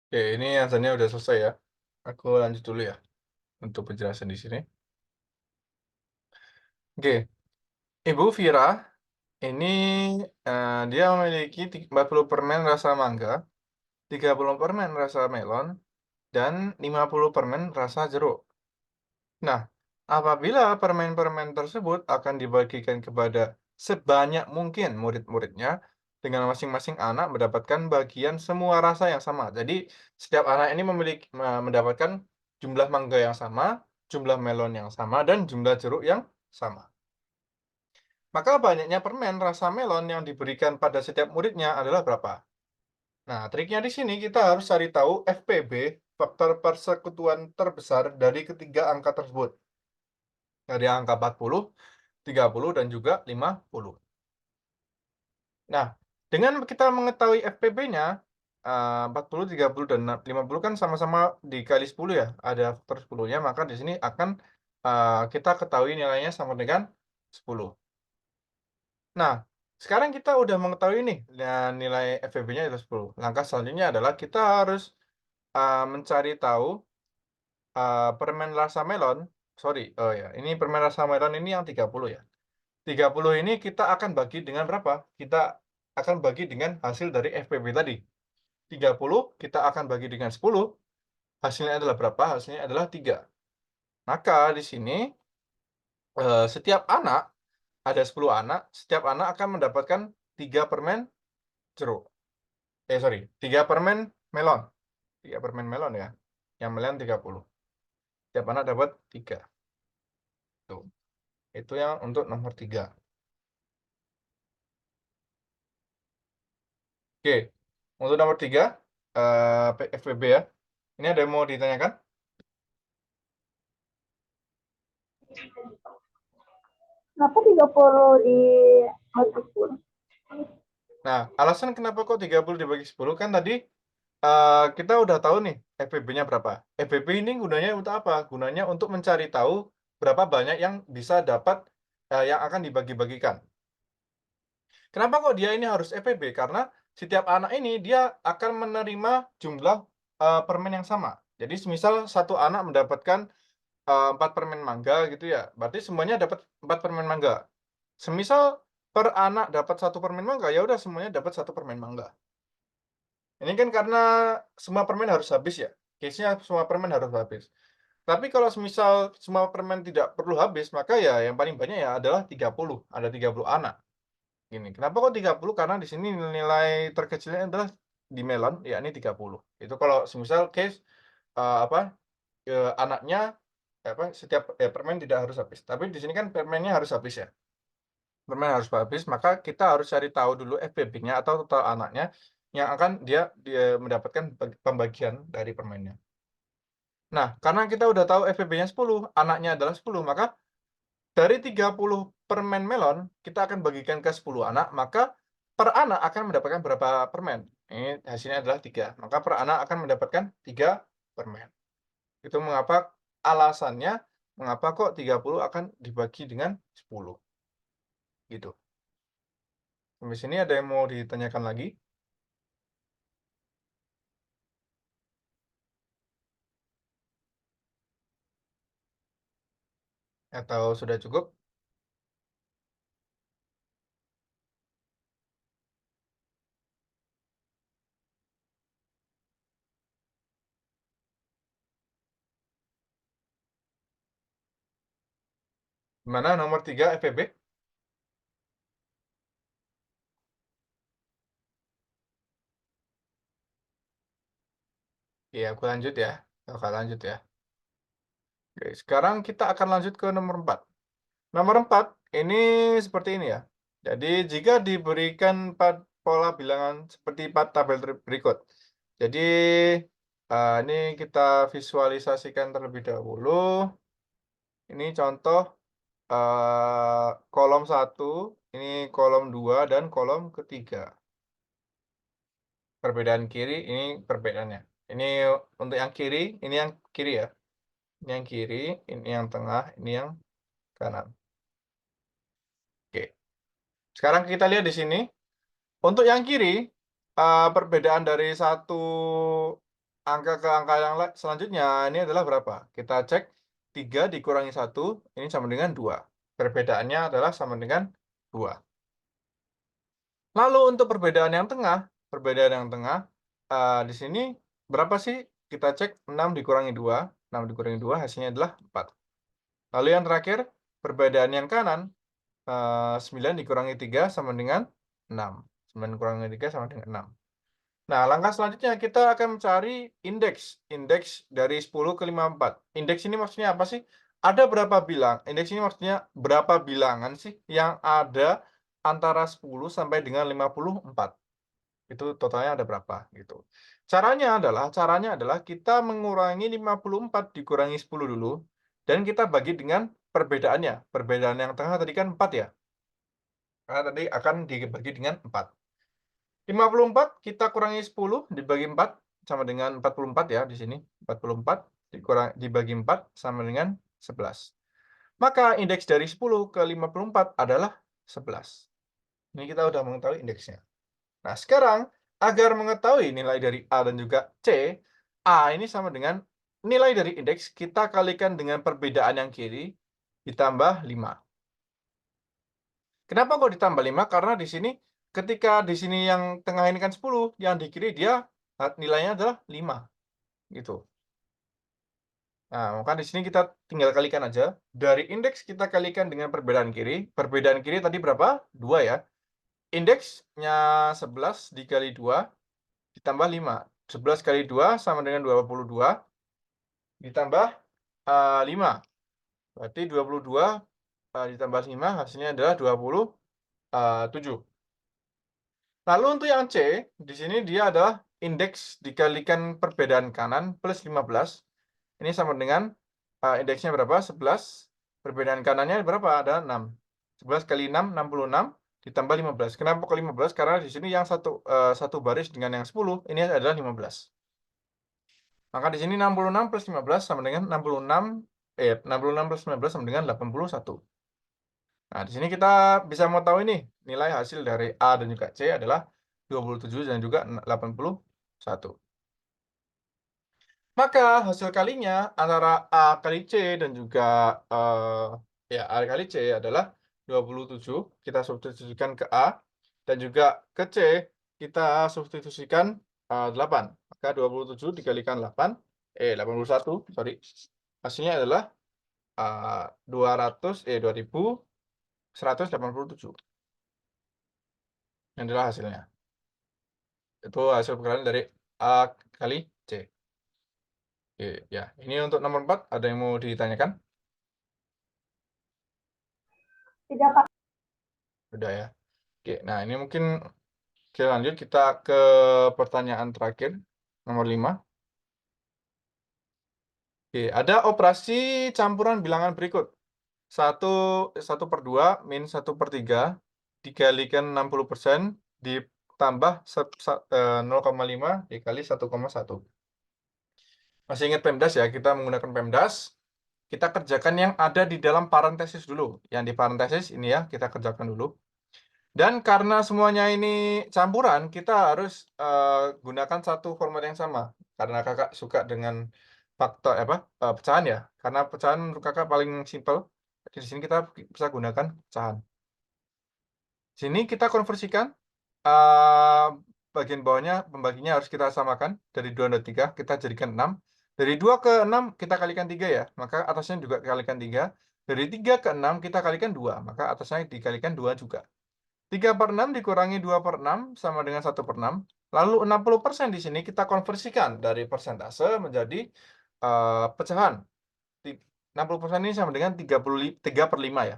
Oke, ini azannya udah selesai ya. Aku lanjut dulu ya untuk penjelasan di sini. Oke, Ibu Vira ini dia memiliki 40 permen rasa mangga, 30 permen rasa melon, dan 50 permen rasa jeruk. Nah, apabila permen-permen tersebut akan dibagikan kepada sebanyak mungkin murid-muridnya, dengan masing-masing anak mendapatkan bagian semua rasa yang sama. Jadi, setiap anak ini mendapatkan jumlah mangga yang sama, jumlah melon yang sama, dan jumlah jeruk yang sama. Maka banyaknya permen rasa melon yang diberikan pada setiap muridnya adalah berapa? Nah, triknya di sini kita harus cari tahu FPB, faktor persekutuan terbesar dari ketiga angka tersebut. Dari angka 40, 30, dan juga 50. Nah, dengan kita mengetahui FPB-nya, 40, 30, dan 50 kan sama-sama dikali 10 ya, ada faktor 10-nya, maka di sini akan kita ketahui nilainya sama dengan 10. Nah, sekarang kita udah mengetahui nih nilai FPB-nya itu 10. Langkah selanjutnya adalah kita harus mencari tahu permen rasa melon, sorry, oh ya, ini permen rasa melon ini yang 30 ya. 30 ini kita akan bagi dengan berapa? Kita akan bagi dengan hasil dari FPB tadi. 30 kita akan bagi dengan 10, hasilnya adalah berapa? Hasilnya adalah 3. Maka di sini setiap anak, ada 10 anak, setiap anak akan mendapatkan 3 permen jeruk. Sorry, 3 permen melon. 3 permen melon ya. Yang melon 30. Setiap anak dapat 3. Tuh. Itu yang untuk nomor 3. Oke. Untuk nomor 3, FPB ya. Ini ada yang mau ditanyakan? Kenapa 30 dibagi 10? Nah, alasan kenapa kok 30 dibagi 10 kan tadi kita udah tahu nih FPB-nya berapa. FPB ini gunanya untuk apa? Gunanya untuk mencari tahu berapa banyak yang bisa dapat yang akan dibagi-bagikan. Kenapa kok dia ini harus FPB? Karena setiap anak ini dia akan menerima jumlah permen yang sama. Jadi semisal satu anak mendapatkan 4 permen mangga gitu ya, berarti semuanya dapat 4 permen mangga. Semisal per anak dapat 1 permen mangga, ya udah semuanya dapat 1 permen mangga. Ini kan karena semua permen harus habis ya, case-nya semua permen harus habis. Tapi kalau semisal semua permen tidak perlu habis, maka ya yang paling banyak ya adalah 30, ada 30 anak. Gini, kenapa kok 30? Karena di sini nilai terkecilnya adalah di melon, yakni 30. Itu kalau semisal case, apa, anaknya, setiap permen tidak harus habis. Tapi di sini kan permennya harus habis ya. Permen harus habis, maka kita harus cari tahu dulu FPB-nya atau total anaknya yang akan dia mendapatkan pembagian dari permennya. Nah, karena kita udah tahu FPB-nya 10, anaknya adalah 10, maka dari 30 permen melon, kita akan bagikan ke 10 anak, maka per anak akan mendapatkan berapa permen? Ini hasilnya adalah 3. Maka per anak akan mendapatkan 3 permen. Itu alasannya mengapa kok 30 akan dibagi dengan 10. Gitu. Sampai sini ada yang mau ditanyakan lagi? Atau sudah cukup? Mana nomor 3 FPB? Iya, aku lanjut ya. Oke, lanjut ya. Oke, sekarang kita akan lanjut ke nomor 4. Nomor 4, ini seperti ini ya. Jadi, jika diberikan pola bilangan seperti tabel berikut. Jadi, ini kita visualisasikan terlebih dahulu. Ini contoh kolom 1, ini kolom 2, dan kolom ketiga. Perbedaan kiri, ini perbedaannya. Ini untuk yang kiri, ini yang kiri ya. Ini yang kiri, ini yang tengah, ini yang kanan. Oke. Sekarang kita lihat di sini. Untuk yang kiri, perbedaan dari satu angka ke angka yang selanjutnya ini adalah berapa? Kita cek 3 dikurangi 1, ini sama dengan 2. Perbedaannya adalah sama dengan 2. Lalu untuk perbedaan yang tengah, di sini berapa sih? Kita cek 6 dikurangi 2, 6 dikurangi 2 hasilnya adalah 4. Lalu yang terakhir, perbedaan yang kanan, 9 dikurangi 3 sama dengan 6. 9 dikurangi 3 sama dengan 6. Nah, langkah selanjutnya kita akan mencari indeks dari 10 ke 54. Indeks ini maksudnya apa sih? Ada berapa bilang? Indeks ini maksudnya berapa bilangan sih yang ada antara 10 sampai dengan 54. Itu totalnya ada berapa gitu. Caranya adalah kita mengurangi 54 dikurangi 10 dulu dan kita bagi dengan perbedaannya. Perbedaan yang tengah tadi kan 4 ya. Karena tadi akan dibagi dengan 4. 54 kita kurangi 10 dibagi 4 sama dengan 44 ya di sini. 44 dibagi 4 sama dengan 11. Maka indeks dari 10 ke 54 adalah 11. Ini kita udah mengetahui indeksnya. Nah, sekarang agar mengetahui nilai dari A dan juga C, A ini sama dengan nilai dari indeks kita kalikan dengan perbedaan yang kiri ditambah 5. Kenapa kok ditambah 5? Karena di sini ketika di sini yang tengah ini kan 10, yang di kiri dia nilainya adalah 5 gitu. Nah, maka di sini kita tinggal kalikan aja. Dari indeks kita kalikan dengan perbedaan kiri. Perbedaan kiri tadi berapa? 2 ya. Indeksnya 11 dikali 2 ditambah 5. 11 kali 2 sama dengan 22 ditambah 5. Berarti 22 ditambah 5 hasilnya adalah 27. Lalu untuk yang C, di sini dia adalah indeks dikalikan perbedaan kanan plus 15. Ini sama dengan indeksnya berapa? 11. Perbedaan kanannya berapa? Ada 6. 11 kali 6, 66 ditambah 15. Kenapa ke 15? Karena di sini yang satu baris dengan yang 10, ini adalah 15. Maka di sini 66 plus 15 sama dengan 66 plus 15 sama dengan 81. Nah, di sini kita bisa mau tahu ini nilai hasil dari A dan juga C adalah 27 dan juga 81. Maka hasil kalinya antara A kali C dan juga A kali C adalah 27. Kita substitusikan ke A dan juga ke C kita substitusikan 8. Maka 27 dikalikan 8, 81, sorry. Hasilnya adalah 2187. Ini adalah hasilnya. Itu hasil perkalian dari A kali C. Oke, ya. Ini untuk nomor 4, ada yang mau ditanyakan? Tidak, Pak. Udah ya. Oke, nah ini mungkin kita lanjut kita ke pertanyaan terakhir, nomor 5. Oke, ada operasi campuran bilangan berikut. 1/2 min 1/3 dikalikan 60% ditambah 0,5 dikali 1,1. Masih ingat PEMDAS ya, kita menggunakan PEMDAS. Kita kerjakan yang ada di dalam parentesis dulu. Yang di parentesis ini ya, kita kerjakan dulu. Dan karena semuanya ini campuran, kita harus gunakan satu format yang sama. Karena kakak suka dengan faktor pecahan ya. Karena pecahan menurut kakak paling simpel. Di sini kita bisa gunakan pecahan. Sini kita konversikan bagian bawahnya, pembaginya harus kita samakan. Dari 2 dan 3, kita jadikan 6. Dari 2 ke 6, kita kalikan 3 ya. Maka atasnya juga kalikan 3. Dari 3 ke 6, kita kalikan 2. Maka atasnya dikalikan 2 juga. 3/6 dikurangi 2/6 sama dengan 1/6. Lalu 60% di sini kita konversikan dari persentase menjadi pecahan. 60% ini sama dengan 3/5 ya.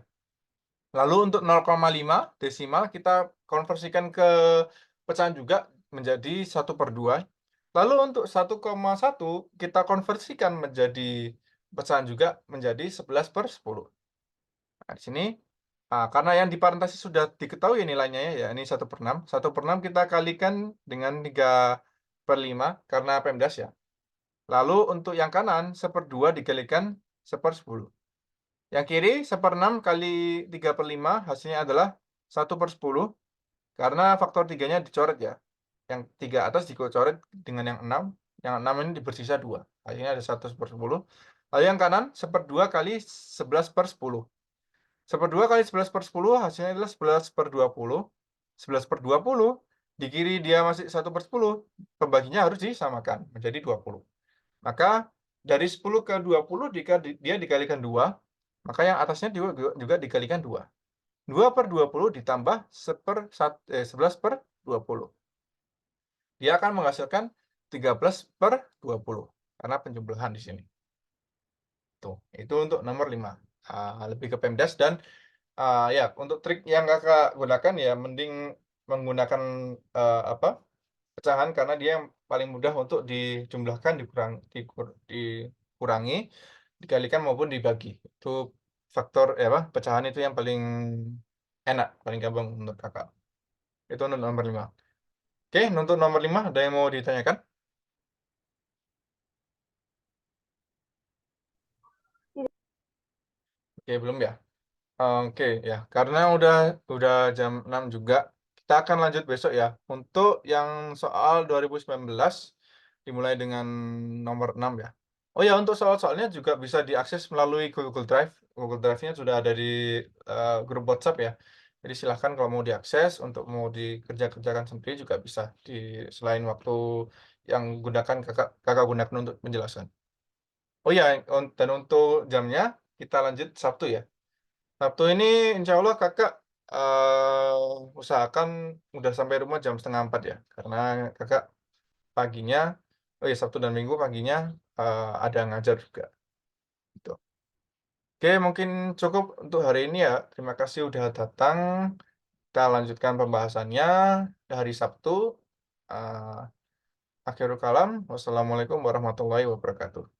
Lalu untuk 0,5 desimal kita konversikan ke pecahan juga menjadi 1/2. Lalu untuk 1,1 kita konversikan menjadi pecahan juga menjadi 11/10. Nah, di sini karena yang di parentesis sudah diketahui nilainya ya, ini 1/6. 1/6 kita kalikan dengan 3/5 karena PEMDAS ya. Lalu untuk yang kanan 1/2 dikalikan 1/10. Yang kiri 1/6 kali 3/5 hasilnya adalah 1/10 karena faktor 3-nya dicoret ya. Yang 3 atas dicoret dengan yang 6. Yang 6 ini bersisa 2. Hasilnya ada 1/10. Lalu yang kanan 1/2 kali 11/10. 1/2 kali 11/10 hasilnya adalah 11/20. 11/20 di kiri dia masih 1/10. Pembaginya harus disamakan menjadi 20. Maka dari 10 ke 20 dia dikalikan 2, maka yang atasnya juga dikalikan 2. 2/20 ditambah 11/20. Dia akan menghasilkan 13/20 karena penjumlahan di sini. Tuh, itu untuk nomor 5. Lebih ke PEMDAS dan ya untuk trik yang kakak gunakan ya mending menggunakan pecahan karena dia yang paling mudah untuk dijumlahkan, dikurangi, dikalikan maupun dibagi. Itu faktor apa, pecahan itu yang paling enak, paling gampang menurut Kakak. Itu untuk nomor 5. Oke, untuk nomor 5 ada yang mau ditanyakan? Tidak. Oke, belum ya? Oke, ya, karena udah jam 6 juga, kita akan lanjut besok ya. Untuk yang soal 2019 dimulai dengan nomor 6 ya. Oh ya, untuk soal-soalnya juga bisa diakses melalui Google Drive. Google Drive-nya sudah ada di grup WhatsApp ya. Jadi silahkan kalau mau diakses untuk mau dikerjakan sendiri juga bisa di selain waktu yang kakak gunakan untuk menjelaskan. Oh ya, dan untuk jamnya kita lanjut Sabtu ya. Sabtu ini insya Allah Kakak, usahakan udah sampai rumah jam 3:30 ya, karena Kakak paginya oh ya Sabtu dan Minggu paginya, ada ngajar juga, gitu. Oke, mungkin cukup untuk hari ini ya. Terima kasih udah datang. Kita lanjutkan pembahasannya hari Sabtu. Eee, akhirul kalam, wassalamualaikum warahmatullahi wabarakatuh.